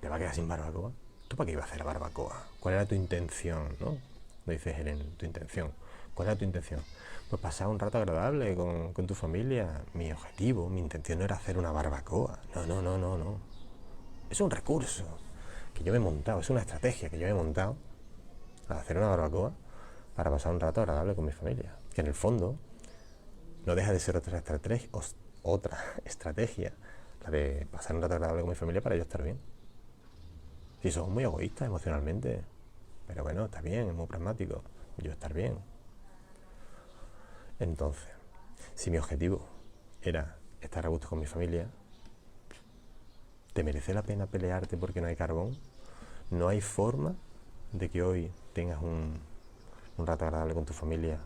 te va a quedar sin barbacoa. ¿Tú para qué ibas a hacer la barbacoa? ¿Cuál era tu intención, no? Lo dice Helen, tu intención. ¿Cuál era tu intención? Pues pasar un rato agradable con tu familia. Mi objetivo, mi intención no era hacer una barbacoa. No. Es un recurso que yo me he montado, es una estrategia que yo me he montado para hacer una barbacoa para pasar un rato agradable con mi familia. Que en el fondo no deja de ser otra estrategia, la de pasar un rato agradable con mi familia para yo estar bien. Si somos muy egoístas emocionalmente, pero bueno, está bien, es muy pragmático, yo estar bien. Entonces, si mi objetivo era estar a gusto con mi familia, ¿te merece la pena pelearte porque no hay carbón? ¿No hay forma de que hoy tengas un rato agradable con tu familia,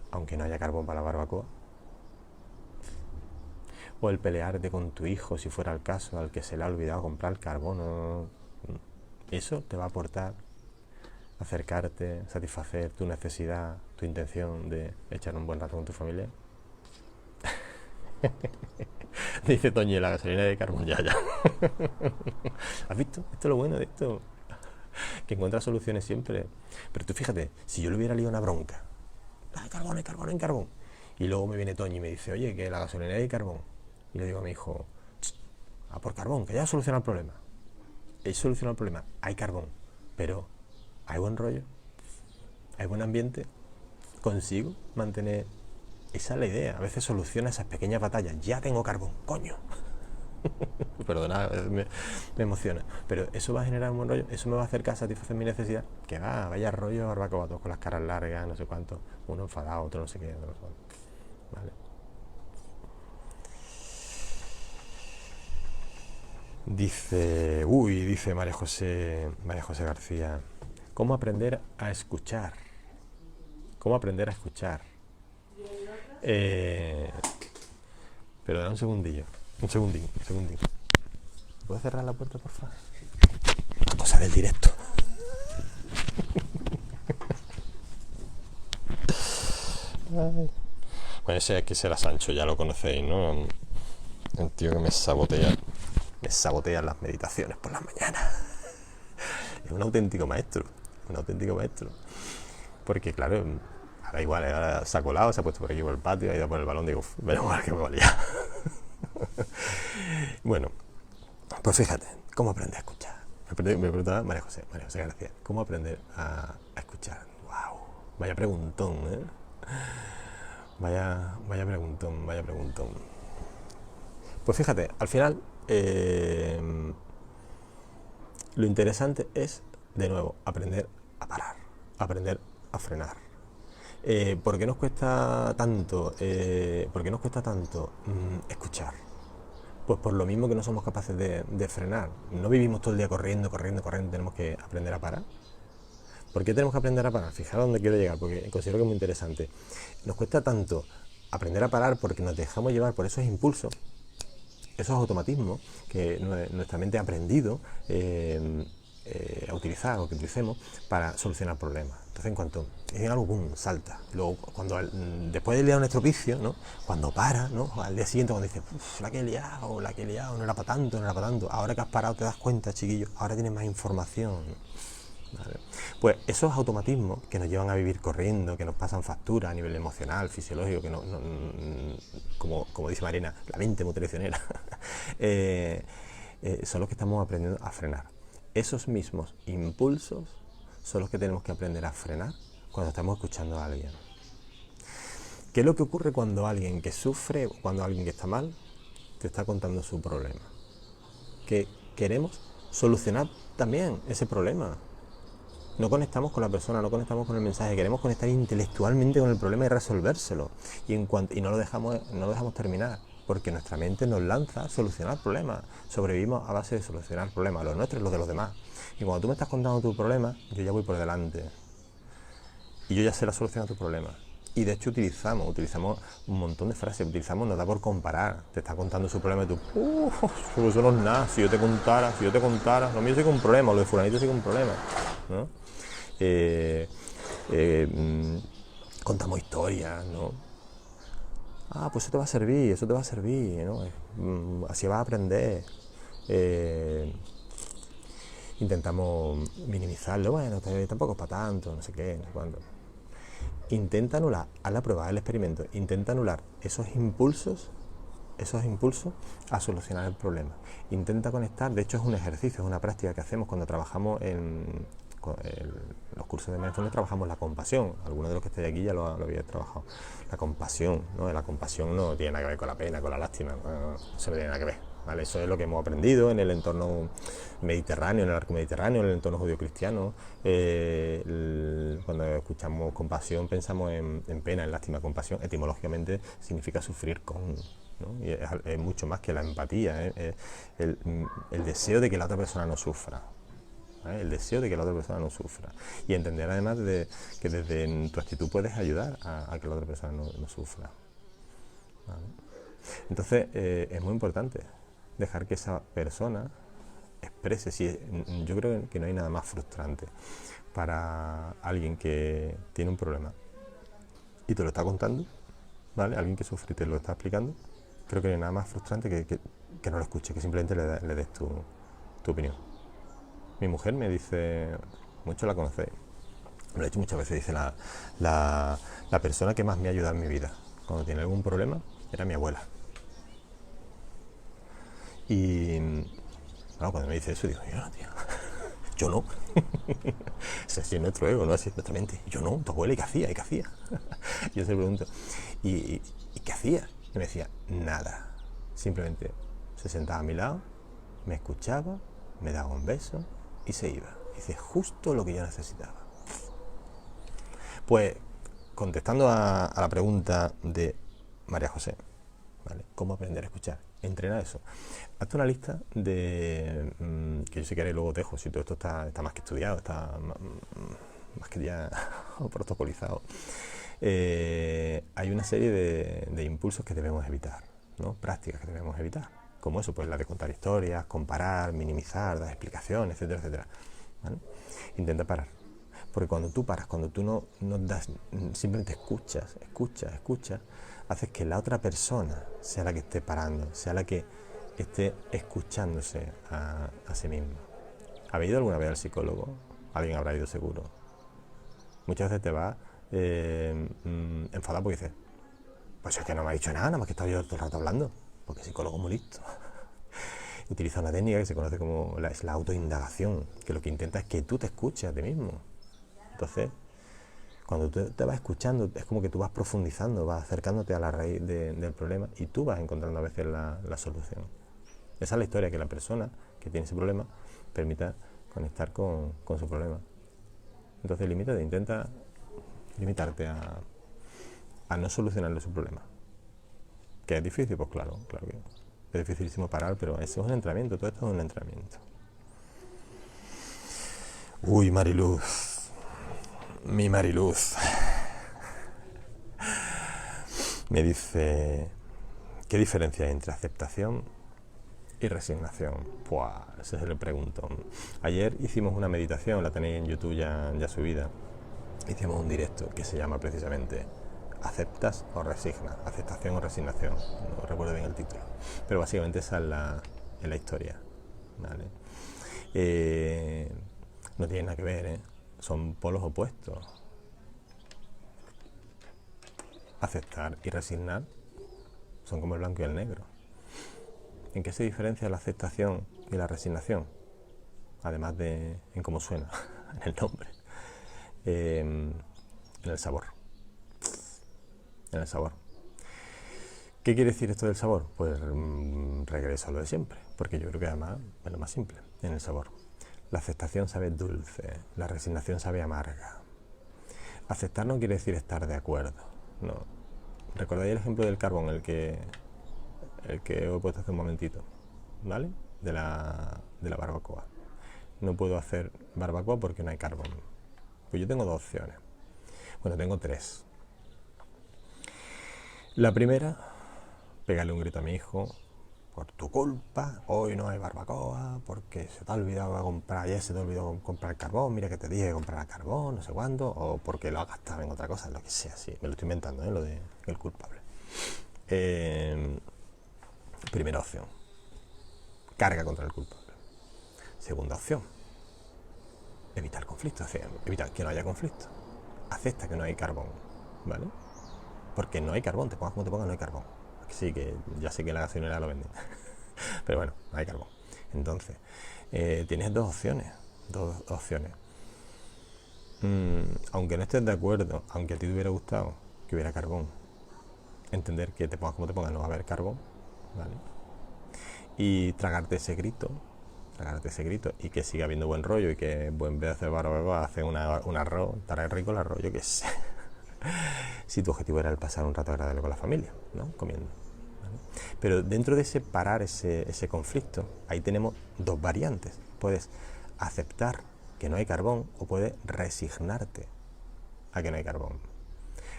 aunque no haya carbón para la barbacoa? o el pelearte con tu hijo, si fuera el caso, al que se le ha olvidado comprar carbono. Eso te va a aportar acercarte, satisfacer tu necesidad, tu intención de echar un buen rato con tu familia. Dice Toñi, la gasolina de carbón, ya. ¿Has visto? Esto es lo bueno de esto, que encuentras soluciones siempre. Pero tú fíjate, si yo le hubiera liado una bronca, hay carbón, hay carbón, hay carbón, y luego me viene Toñi y me dice, oye, que la gasolina hay carbón, y le digo a mi hijo, a por carbón, que ya soluciona el problema. He solucionado el problema, hay carbón, pero ¿hay buen rollo? ¿Hay buen ambiente? ¿Consigo mantener? Esa es la idea. A veces soluciona esas pequeñas batallas. Ya tengo carbón, coño. Perdona, me emociona. Pero eso va a generar un buen rollo. Eso me va a acercar a satisfacer mi necesidad. Que va, vaya rollo, barbacoa, todos con las caras largas, no sé cuánto. Uno enfadado, otro no sé qué. No sé cuánto. Vale. Dice María José García, ¿cómo aprender a escuchar? ¿Cómo aprender a escuchar? Pero da un segundillo. Un segundín. ¿Puedes cerrar la puerta, por favor? La cosa del directo. Ay. Bueno, ese es que será Sancho, ya lo conocéis, ¿no? El tío que me sabotea las meditaciones por las mañanas. Es un auténtico maestro. Porque, claro, ahora igual, ahora se ha colado, se ha puesto por aquí por el patio, ha ido por el balón, digo, menos mal que me valía. Bueno, pues fíjate, ¿cómo aprender a escuchar? Me preguntaba María José García, ¿cómo aprender a escuchar? ¡Wow! Vaya preguntón, ¿eh? Vaya preguntón. Pues fíjate, al final, lo interesante es, de nuevo, aprender a parar, aprender a frenar. ¿Por qué nos cuesta tanto, escuchar? Pues por lo mismo que no somos capaces de frenar. No vivimos todo el día corriendo, tenemos que aprender a parar. ¿Por qué tenemos que aprender a parar? Fijaros dónde quiero llegar, porque considero que es muy interesante. Nos cuesta tanto aprender a parar porque nos dejamos llevar por esos impulsos, esos automatismos que nuestra mente ha aprendido a utilizar o que utilicemos para solucionar problemas. Entonces, en cuanto es algo, ¡pum!, salta. Luego, después de liar un estropicio, ¿no? Cuando para, ¿no? Al día siguiente, cuando dices, la que he liado, no era para tanto. Ahora que has parado te das cuenta, chiquillo, ahora tienes más información. ¿Vale? Pues esos automatismos que nos llevan a vivir corriendo, que nos pasan factura a nivel emocional, fisiológico, que como dice Marina, la mente muy traicionera, son los que estamos aprendiendo a frenar. Esos mismos impulsos son los que tenemos que aprender a frenar cuando estamos escuchando a alguien. ¿Qué es lo que ocurre cuando alguien que sufre, cuando alguien que está mal, te está contando su problema? Que queremos solucionar también ese problema. No conectamos con la persona, no conectamos con el mensaje, queremos conectar intelectualmente con el problema y resolvérselo. Y no lo dejamos terminar, porque nuestra mente nos lanza a solucionar problemas. Sobrevivimos a base de solucionar problemas, los nuestros y los de los demás. Y cuando tú me estás contando tu problema, yo ya voy por delante. Y yo ya sé la solución a tu problema. Y de hecho utilizamos un montón de frases, nos da por comparar. Te está contando su problema y tú, eso no es nada, si yo te contara, lo mío sí que es un problema, lo de fulanito sí que es un problema, ¿no? Contamos historias, ¿no? Pues eso te va a servir, ¿no? Así vas a aprender. Intentamos minimizarlo, bueno, tampoco es para tanto, no sé qué, no sé cuándo. Intenta anular, haz la prueba, haz el experimento, intenta anular esos impulsos a solucionar el problema. Intenta conectar, de hecho es un ejercicio, es una práctica que hacemos cuando trabajamos en los cursos de mindfulness, trabajamos la compasión. Algunos de los que estáis aquí ya lo habéis trabajado. La compasión, ¿no? La compasión no tiene nada que ver con la pena, con la lástima, no se tiene nada que ver, ¿vale? Eso es lo que hemos aprendido en el entorno mediterráneo, en el arco mediterráneo, en el entorno judío-cristiano. Cuando escuchamos compasión pensamos en pena, en lástima. Compasión etimológicamente significa sufrir con, ¿no? Y es mucho más que la empatía, ¿eh? El deseo de que la otra persona no sufra. El deseo de que la otra persona no sufra. Y entender además que desde tu actitud puedes ayudar a que la otra persona no sufra. ¿Vale? Entonces, es muy importante dejar que esa persona exprese. Si, yo creo que no hay nada más frustrante para alguien que tiene un problema y te lo está contando, ¿vale? Alguien que sufre y te lo está explicando. Creo que no hay nada más frustrante que no lo escuche, que simplemente le des tu opinión. Mi mujer me dice, mucho la conocéis, me lo he dicho muchas veces, dice la persona que más me ha ayudado en mi vida cuando tiene algún problema era mi abuela. Y bueno, cuando me dice eso digo, yo no, tío, yo no. Ese es nuestro ego, no es nuestra mente. Yo no, tu abuela, ¿y qué hacía? ¿Y qué hacía? Yo se pregunto, ¿y qué hacía? Y me decía, nada. Simplemente se sentaba a mi lado, me escuchaba, me daba un beso y se iba. Dice, justo lo que yo necesitaba. Pues, contestando a la pregunta de María José, ¿vale? ¿Cómo aprender a escuchar? Entrena eso. Hazte una lista de... que yo si queréis luego dejo, si todo esto está más que estudiado, está más que ya protocolizado. Hay una serie de impulsos que debemos evitar, ¿no? Prácticas que debemos evitar. Como eso, pues la de contar historias, comparar, minimizar, dar explicaciones, etcétera, etcétera. ¿Vale? Intenta parar. Porque cuando tú paras, cuando tú no das, simplemente escuchas, haces que la otra persona sea la que esté parando, sea la que esté escuchándose a sí misma. ¿Habéis ido alguna vez al psicólogo? Alguien habrá ido seguro. Muchas veces te vas enfadado porque dices, pues es que no me ha dicho nada, nada más que estaba yo todo el rato hablando, porque el psicólogo es muy listo. Utiliza una técnica que se conoce como la autoindagación, que lo que intenta es que tú te escuches a ti mismo. Entonces, cuando tú te vas escuchando, es como que tú vas profundizando, vas acercándote a la raíz del problema y tú vas encontrando a veces la solución. Esa es la historia, que la persona que tiene ese problema permita conectar con su problema. Entonces, intenta limitarte a no solucionarle su problema. ¿Que es difícil? Pues claro que es dificilísimo parar, pero eso es un entrenamiento, todo esto es un entrenamiento. Uy, Mariluz, mi Mariluz, me dice, ¿qué diferencia hay entre aceptación y resignación? Pues ese se le pregunto. Ayer hicimos una meditación, la tenéis en YouTube ya subida. Hicimos un directo que se llama precisamente ¿aceptas o resignas? Aceptación o resignación, no recuerdo bien el título, pero básicamente esa es la historia, ¿vale? No tiene nada que ver, ¿eh? Son polos opuestos. Aceptar y resignar son como el blanco y el negro. ¿En qué se diferencia la aceptación y la resignación? Además de en cómo suena, en el nombre. En el sabor. En el sabor. ¿Qué quiere decir esto del sabor? Pues regreso a lo de siempre, porque yo creo que además es lo más simple, en el sabor. La aceptación sabe dulce, la resignación sabe amarga. Aceptar no quiere decir estar de acuerdo, no. ¿Recordáis el ejemplo del carbón, el que os he puesto hace un momentito? ¿Vale? De la barbacoa. No puedo hacer barbacoa porque no hay carbón. Pues yo tengo dos opciones. Bueno, tengo tres. La primera, pegarle un grito a mi hijo: por tu culpa, hoy no hay barbacoa, porque se te ha olvidado comprar, ayer se te olvidó comprar carbón, mira que te dije que comprara carbón, no sé cuándo, o porque lo has gastado en otra cosa, lo que sea, sí, me lo estoy inventando, lo de el culpable. Primera opción, carga contra el culpable. Segunda opción, evitar conflicto, evitar que no haya conflicto. Acepta que no hay carbón, ¿vale? Porque no hay carbón, te pongas como te pongas, no hay carbón. Sí, que ya sé que la gasolinera lo venden. Pero bueno, no hay carbón. Entonces, tienes dos opciones. Aunque no estés de acuerdo, aunque a ti te hubiera gustado que hubiera carbón, entender que te pongas como te pongas, no va a haber carbón, ¿vale? Y tragarte ese grito y que siga habiendo buen rollo y que en vez de hacer barbacoa, hacer un arroz, estará rico el arroz, yo qué sé. Si tu objetivo era el pasar un rato agradable con la familia, ¿no? Comiendo. ¿Vale? Pero dentro de ese parar ese conflicto, ahí tenemos dos variantes. Puedes aceptar que no hay carbón o puedes resignarte a que no hay carbón.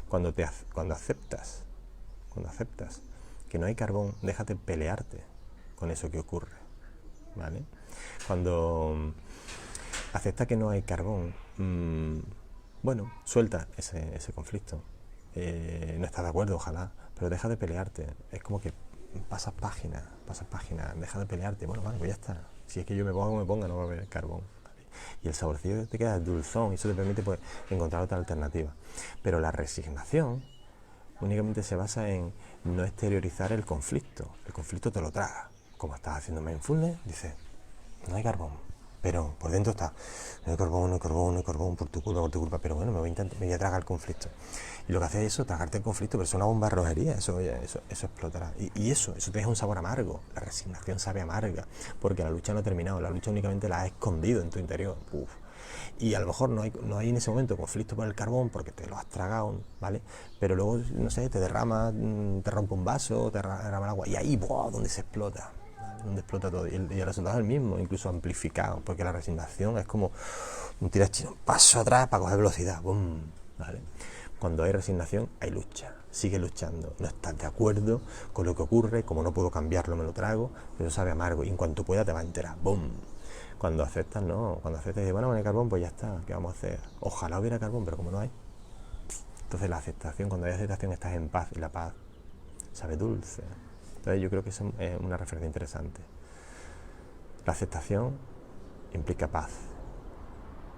Cuando aceptas que no hay carbón, déjate pelearte con eso que ocurre, ¿vale? Cuando acepta que no hay carbón, bueno, suelta ese conflicto. No estás de acuerdo, ojalá, pero deja de pelearte. Es como que pasas página, deja de pelearte. Bueno, vale, pues ya está. Si es que yo me pongo como me ponga, no va a haber carbón. ¿Vale? Y el saborcillo te queda dulzón y eso te permite pues encontrar otra alternativa. Pero la resignación únicamente se basa en no exteriorizar el conflicto. El conflicto te lo traga. Como estás haciendo mindfulness, dices, no hay carbón, pero por dentro está, no hay carbón, no hay carbón, no hay carbón, por tu culpa, pero bueno, me voy a tragar el conflicto. Y lo que hace es eso, tragarte el conflicto, pero es una bomba de rojería, eso explotará. Y eso te deja un sabor amargo, la resignación sabe amarga, porque la lucha no ha terminado, la lucha únicamente la has escondido en tu interior. Uf. Y a lo mejor no hay en ese momento conflicto por el carbón porque te lo has tragado, ¿vale? Pero luego, no sé, te derrama, te rompe un vaso, te derrama el agua, y ahí, ¡buah!, donde se explota. Donde explota todo, y el resultado es el mismo, incluso amplificado, porque la resignación es como un tirachino, un paso atrás para coger velocidad, ¡bum! ¿Vale? Cuando hay resignación hay lucha, sigue luchando, no estás de acuerdo con lo que ocurre, como no puedo cambiarlo me lo trago, pero sabe amargo, y en cuanto pueda te va a enterar, ¡bum! Cuando aceptas, no, cuando aceptas y dices, bueno, no hay carbón, pues ya está, ¿qué vamos a hacer? Ojalá hubiera carbón, pero como no hay. Entonces la aceptación, cuando hay aceptación estás en paz, y la paz sabe dulce. Entonces yo creo que eso es una referencia interesante. La aceptación implica paz,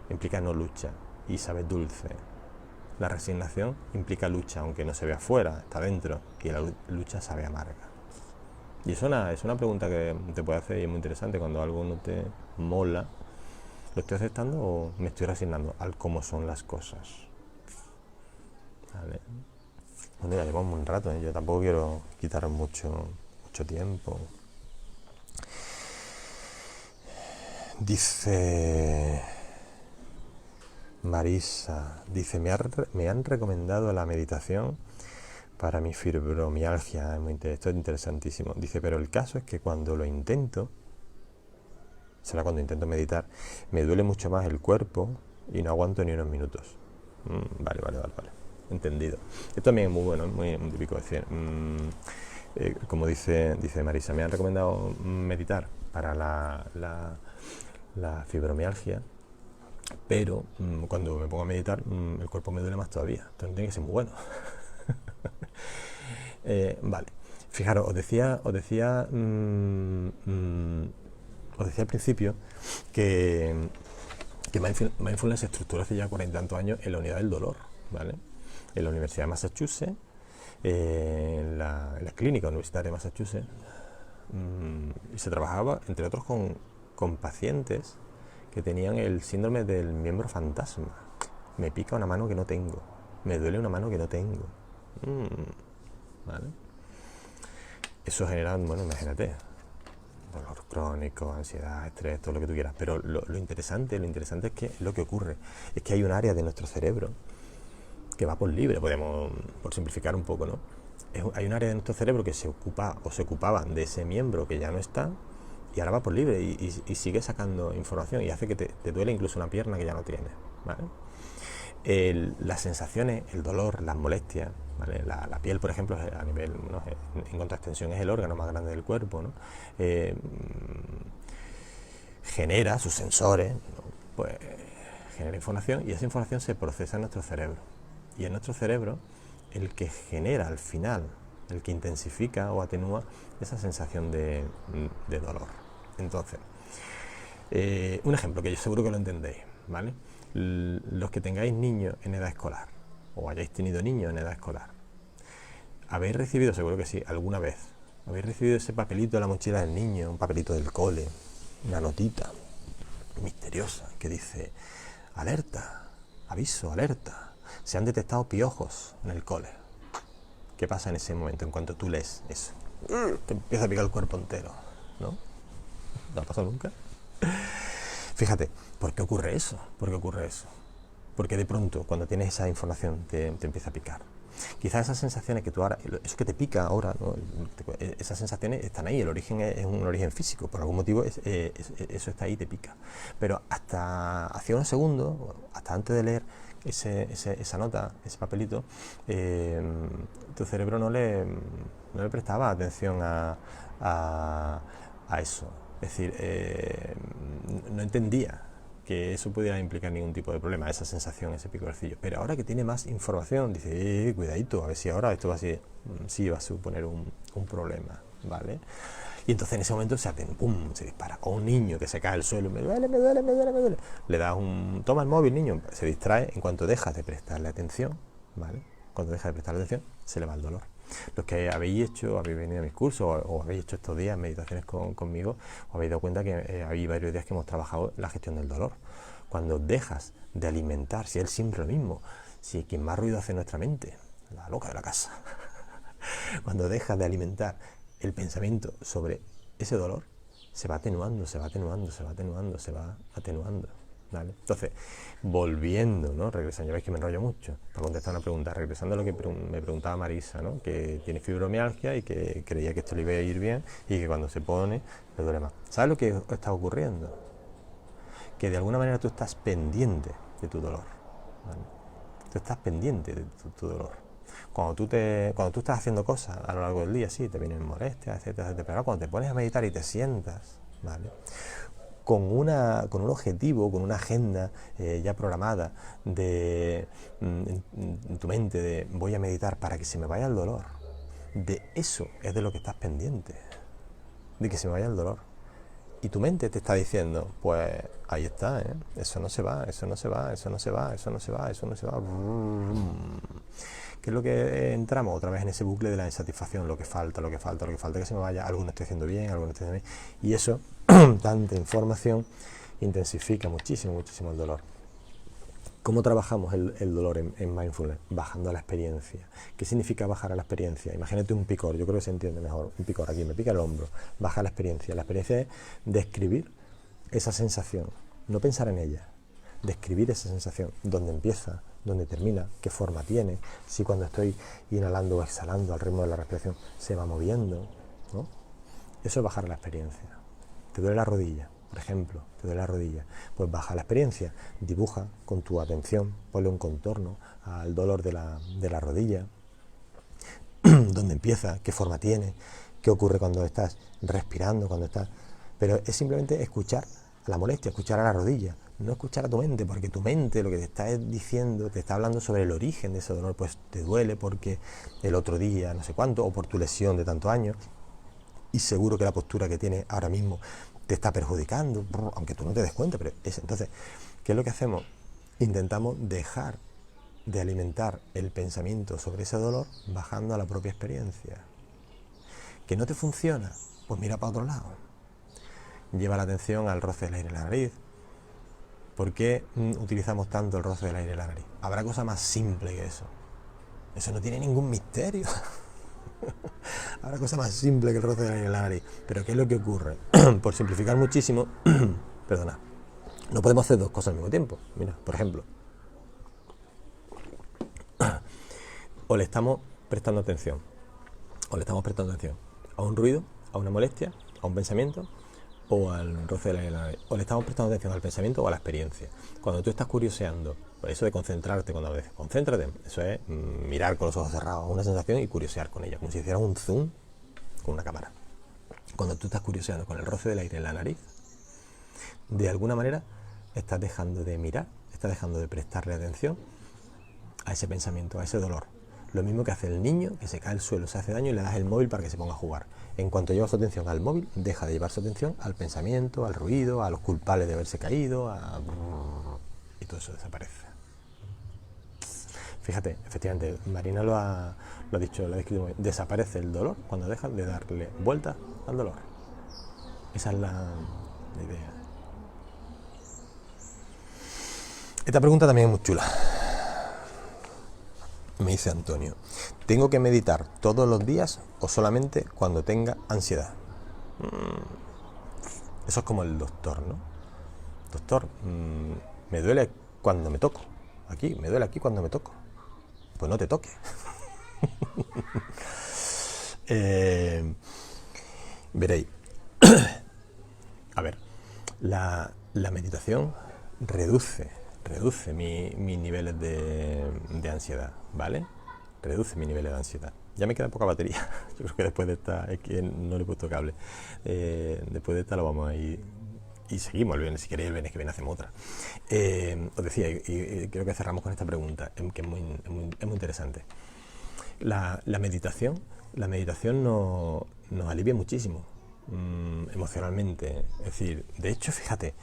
implica no lucha y sabe dulce. La resignación implica lucha, aunque no se ve afuera, está dentro, y la lucha sabe amarga. Y es una pregunta que te puede hacer y es muy interesante cuando algo no te mola. ¿Lo estoy aceptando o me estoy resignando al cómo son las cosas? ¿Vale? Bueno, ya llevamos un rato, ¿eh? Yo tampoco quiero quitar mucho tiempo. Dice Marisa, dice, me han recomendado la meditación para mi fibromialgia. Esto es interesantísimo. Dice, pero el caso es que cuando lo intento, será cuando intento meditar, me duele mucho más el cuerpo y no aguanto ni unos minutos. Vale. Entendido. Esto también es muy bueno, muy típico decir. Como dice Marisa, me han recomendado meditar para la fibromialgia, pero cuando me pongo a meditar el cuerpo me duele más todavía. Entonces tiene que ser muy bueno. Vale, fijaros, os decía al principio que Mindfulness se estructuró hace ya 40 y tantos años en la unidad del dolor, ¿vale? En la Universidad de Massachusetts, en la clínica universitaria de Massachusetts, y se trabajaba, entre otros, con pacientes que tenían el síndrome del miembro fantasma. Me pica una mano que no tengo, me duele una mano que no tengo. ¿Vale? Eso genera, bueno, imagínate, dolor crónico, ansiedad, estrés, todo lo que tú quieras. Pero lo interesante es que lo que ocurre es que hay un área de nuestro cerebro que va por libre, por simplificar un poco, ¿no? Hay un área de nuestro cerebro que se ocupaba de ese miembro que ya no está, y ahora va por libre y sigue sacando información y hace que te duele incluso una pierna que ya no tienes, ¿vale? Las sensaciones, el dolor, las molestias, ¿vale? La piel, por ejemplo, a nivel, ¿no?, en contraextensión es el órgano más grande del cuerpo, ¿no? Genera sus sensores, ¿no? Pues genera información y esa información se procesa en nuestro cerebro. Y en nuestro cerebro, el que genera al final, el que intensifica o atenúa esa sensación de dolor. Entonces, un ejemplo que yo seguro que lo entendéis, ¿vale? Los que tengáis niños en edad escolar o hayáis tenido niños en edad escolar, habéis recibido, seguro que sí, alguna vez, habéis recibido ese papelito de la mochila del niño, un papelito del cole, una notita misteriosa que dice: alerta, aviso, alerta, se han detectado piojos en el cole. ¿Qué pasa en ese momento? En cuanto tú lees eso, te empieza a picar el cuerpo entero, ¿no? ¿No ha pasado nunca? Fíjate, ¿por qué ocurre eso? Porque de pronto, cuando tienes esa información, te empieza a picar. Quizás esas sensaciones que tú ahora, eso que te pica ahora, ¿no?, esas sensaciones están ahí, el origen es un origen físico, por algún motivo eso está ahí y te pica. Pero hasta hace unos segundos, hasta antes de leer esa nota, ese papelito, tu cerebro no le prestaba atención a eso. Es decir, no entendía que eso pudiera implicar ningún tipo de problema, esa sensación, ese picorcillo. Pero ahora que tiene más información, dice, cuidadito, a ver si ahora esto sí va a suponer un problema, ¿vale? Y entonces en ese momento se dispara. O un niño que se cae al suelo, me duele. Le das toma el móvil, niño, se distrae. En cuanto dejas de prestarle atención, ¿vale? Cuando dejas de prestarle atención, se le va el dolor. Los que habéis venido a mis cursos o habéis hecho estos días meditaciones conmigo, os habéis dado cuenta que hay varios días que hemos trabajado la gestión del dolor. Cuando dejas de alimentar, si es siempre lo mismo, si quien más ruido hace nuestra mente, la loca de la casa, cuando dejas de alimentar el pensamiento sobre ese dolor, se va atenuando, ¿vale? Entonces, volviendo, ¿no? Regresando, ya veis que me enrollo mucho para contestar una pregunta, regresando a lo que me preguntaba Marisa, ¿no? Que tiene fibromialgia y que creía que esto le iba a ir bien y que cuando se pone le duele más. ¿Sabes lo que está ocurriendo? Que de alguna manera tú estás pendiente de tu dolor, ¿vale? Tú estás pendiente de tu dolor. Cuando tú estás haciendo cosas a lo largo del día, sí, te vienen molestias, etcétera, pero cuando te pones a meditar y te sientas, ¿vale? Con un objetivo, con una agenda ya programada en tu mente de voy a meditar para que se me vaya el dolor, de eso es de lo que estás pendiente, de que se me vaya el dolor. Y tu mente te está diciendo, pues ahí está, eso no se va. ¿Qué es lo que entramos? Otra vez en ese bucle de la insatisfacción, lo que falta, que se me vaya, algo no estoy haciendo bien, y eso, tanta información, intensifica muchísimo el dolor. ¿Cómo trabajamos el dolor en mindfulness? Bajando a la experiencia. ¿Qué significa bajar a la experiencia? Imagínate un picor, yo creo que se entiende mejor. Un picor aquí, me pica el hombro. Baja a la experiencia. La experiencia es describir esa sensación, no pensar en ella. Describir esa sensación, dónde empieza, dónde termina, qué forma tiene, si cuando estoy inhalando o exhalando al ritmo de la respiración se va moviendo, ¿no? Eso es bajar a la experiencia. ¿Te duele la rodilla? Por ejemplo, te duele la rodilla, pues baja la experiencia, dibuja con tu atención, ponle un contorno al dolor de la rodilla, dónde empieza, qué forma tiene, qué ocurre cuando estás respirando, pero es simplemente escuchar la molestia, escuchar a la rodilla, no escuchar a tu mente, porque tu mente lo que te está diciendo, te está hablando sobre el origen de ese dolor, pues te duele porque el otro día no sé cuánto, o por tu lesión de tantos años, y seguro que la postura que tienes ahora mismo te está perjudicando, aunque tú no te des cuenta, pero entonces, ¿qué es lo que hacemos? Intentamos dejar de alimentar el pensamiento sobre ese dolor bajando a la propia experiencia. ¿Que no te funciona? Pues mira para otro lado. Lleva la atención al roce del aire en la nariz. ¿Por qué utilizamos tanto el roce del aire en la nariz? Habrá cosa más simple que eso. Eso no tiene ningún misterio. Habrá cosa más simple que el roce del aire en la nariz. Pero ¿qué es lo que ocurre? Por simplificar muchísimo, perdona, no podemos hacer dos cosas al mismo tiempo. Mira, por ejemplo, o le estamos prestando atención a un ruido, a una molestia, a un pensamiento, o al roce del aire en la nariz. O le estamos prestando atención al pensamiento o a la experiencia. Cuando tú estás curioseando, por eso de concentrarte, cuando a veces concéntrate, eso es mirar con los ojos cerrados una sensación y curiosear con ella, como si hicieras un zoom con una cámara. Cuando tú estás curioseando con el roce del aire en la nariz, de alguna manera estás dejando de mirar, estás dejando de prestarle atención a ese pensamiento, a ese dolor. Lo mismo que hace el niño que se cae al suelo, se hace daño y le das el móvil para que se ponga a jugar. En cuanto lleva su atención al móvil, deja de llevar su atención al pensamiento, al ruido, a los culpables de haberse caído, y todo eso desaparece. Fíjate, efectivamente, Marina lo ha dicho, lo ha descrito muy bien. Desaparece el dolor cuando dejas de darle vuelta al dolor. Esa es la idea. Esta pregunta también es muy chula. Me dice Antonio, ¿tengo que meditar todos los días o solamente cuando tenga ansiedad? Eso es como el doctor, ¿no? Doctor, me duele cuando me toco. Me duele aquí cuando me toco. Pues no te toques. Veréis. A ver, la meditación reduce reduce mis niveles de ansiedad, ¿vale? Reduce mis niveles de ansiedad. Ya me queda poca batería. Yo creo que después de esta, es que no le he puesto cable. Después de esta lo vamos a ir y seguimos el viernes. Si queréis, el viernes que viene hacemos otra. Os decía, y creo que cerramos con esta pregunta, que es muy interesante. La meditación nos alivia muchísimo emocionalmente. Es decir, de hecho, fíjate,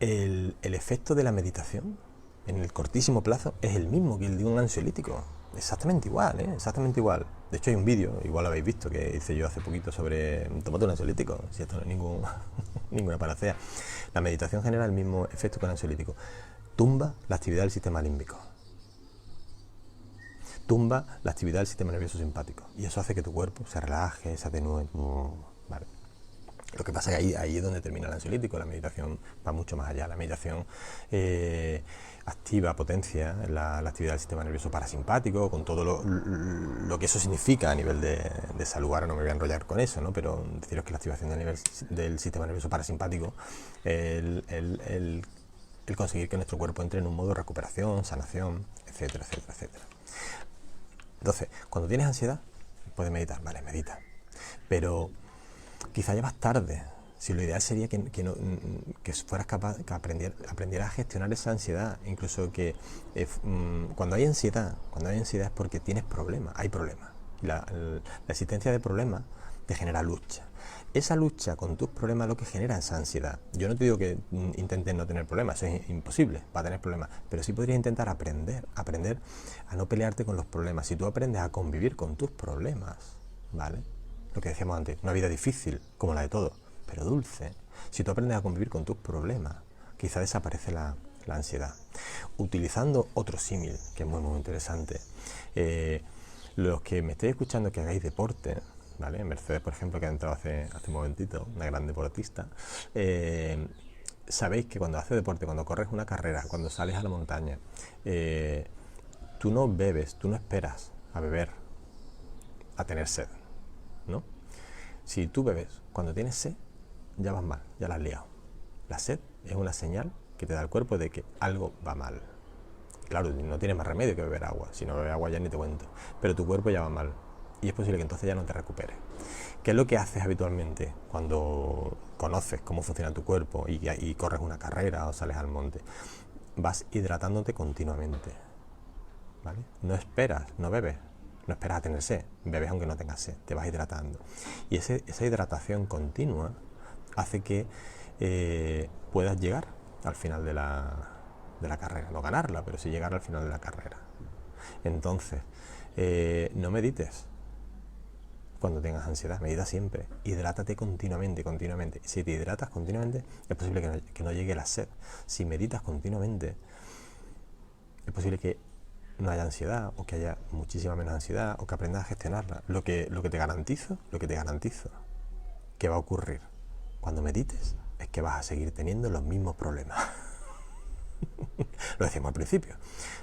el efecto de la meditación en el cortísimo plazo es el mismo que el de un ansiolítico. Exactamente igual, exactamente igual. De hecho hay un vídeo, igual lo habéis visto, que hice yo hace poquito sobre tómate un ansiolítico, si esto no es ninguna panacea. La meditación genera el mismo efecto que el ansiolítico. Tumba la actividad del sistema límbico. Tumba la actividad del sistema nervioso simpático. Y eso hace que tu cuerpo se relaje, se atenúe. Vale. Lo que pasa es que ahí es donde termina el ansiolítico. La meditación va mucho más allá. La meditación activa, potencia la actividad del sistema nervioso parasimpático, con todo lo que eso significa a nivel de salud. Ahora no me voy a enrollar con eso, ¿no? Pero deciros que la activación del sistema nervioso parasimpático, el conseguir que nuestro cuerpo entre en un modo de recuperación, sanación, etcétera, etcétera, etcétera. Entonces, cuando tienes ansiedad, puedes meditar, vale, medita. Pero quizá ya vas tarde. Si lo ideal sería que fueras capaz, que aprendieras a gestionar esa ansiedad. Incluso que cuando hay ansiedad es porque tienes problemas, hay problemas. La existencia de problemas te genera lucha. Esa lucha con tus problemas es lo que genera esa ansiedad. Yo no te digo que intentes no tener problemas, eso es imposible, va a tener problemas, pero sí podrías intentar aprender a no pelearte con los problemas. Si tú aprendes a convivir con tus problemas, ¿vale? Lo que decíamos antes, una vida difícil, como la de todos, pero dulce. Si tú aprendes a convivir con tus problemas, quizá desaparece la ansiedad. Utilizando otro símil, que es muy interesante, los que me estéis escuchando que hagáis deporte, ¿vale? Mercedes, por ejemplo, que ha entrado hace un momentito, una gran deportista, sabéis que cuando haces deporte, cuando corres una carrera, cuando sales a la montaña, tú no bebes, tú no esperas a beber, a tener sed, ¿no? Si tú bebes cuando tienes sed, ya vas mal, ya la has liado. La sed es una señal que te da el cuerpo de que algo va mal. Claro, no tienes más remedio que beber agua. Si no bebes agua ya ni te cuento. Pero tu cuerpo ya va mal. Y es posible que entonces ya no te recuperes. ¿Qué es lo que haces habitualmente cuando conoces cómo funciona tu cuerpo y corres una carrera o sales al monte? Vas hidratándote continuamente, ¿vale? No esperas, no bebes, no esperas a tener sed, bebes aunque no tengas sed, te vas hidratando. Y esa hidratación continua hace que puedas llegar al final de la carrera, no ganarla, pero sí llegar al final de la carrera. Entonces, no medites cuando tengas ansiedad, medita siempre, hidrátate continuamente. Si te hidratas continuamente, es posible que no llegue la sed. Si meditas continuamente, es posible que no haya ansiedad, o que haya muchísima menos ansiedad, o que aprendas a gestionarla. Lo que te garantizo que va a ocurrir cuando medites es que vas a seguir teniendo los mismos problemas. Lo decíamos al principio,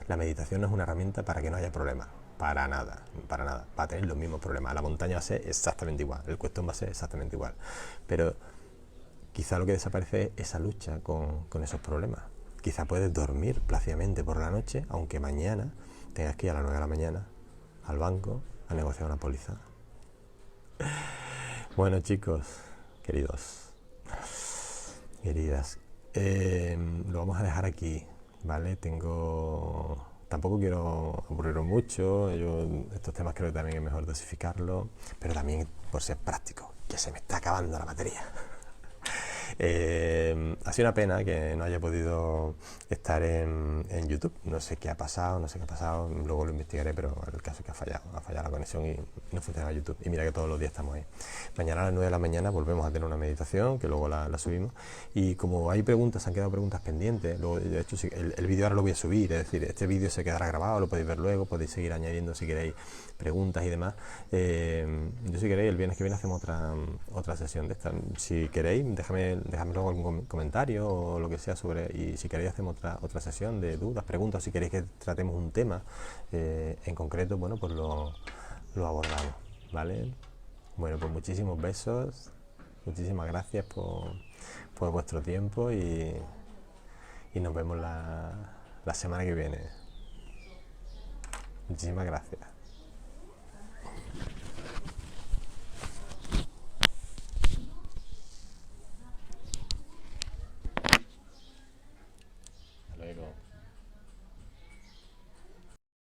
la meditación no es una herramienta para que no haya problemas. Para nada, va a tener los mismos problemas. La montaña va a ser exactamente igual, el cuestión va a ser exactamente igual. Pero quizá lo que desaparece es esa lucha con esos problemas. Quizá puedes dormir plácidamente por la noche, aunque mañana tengas que ir a las 9 de la mañana al banco a negociar una póliza. Bueno, chicos, queridas, lo vamos a dejar aquí, ¿vale? Tampoco quiero aburriros mucho. Estos temas creo que también es mejor dosificarlo, pero también por ser práctico, que se me está acabando la batería. Ha sido una pena que no haya podido estar en YouTube. No sé qué ha pasado, luego lo investigaré, pero el caso es que ha fallado la conexión y no funciona YouTube. Y mira que todos los días estamos ahí. Mañana a las 9 de la mañana volvemos a tener una meditación, que luego la subimos. Y como hay preguntas, han quedado preguntas pendientes, luego, de hecho el vídeo ahora lo voy a subir, es decir, este vídeo se quedará grabado, lo podéis ver luego, podéis seguir añadiendo si queréis preguntas y demás. Yo si queréis, el viernes que viene hacemos otra sesión de esta. Si queréis, dejadme luego algún comentario o lo que sea y si queréis hacemos otra sesión de dudas, preguntas, si queréis que tratemos un tema en concreto, bueno, pues lo abordamos, ¿vale? Bueno, pues muchísimos besos, muchísimas gracias por vuestro tiempo y y nos vemos la semana que viene. Muchísimas gracias.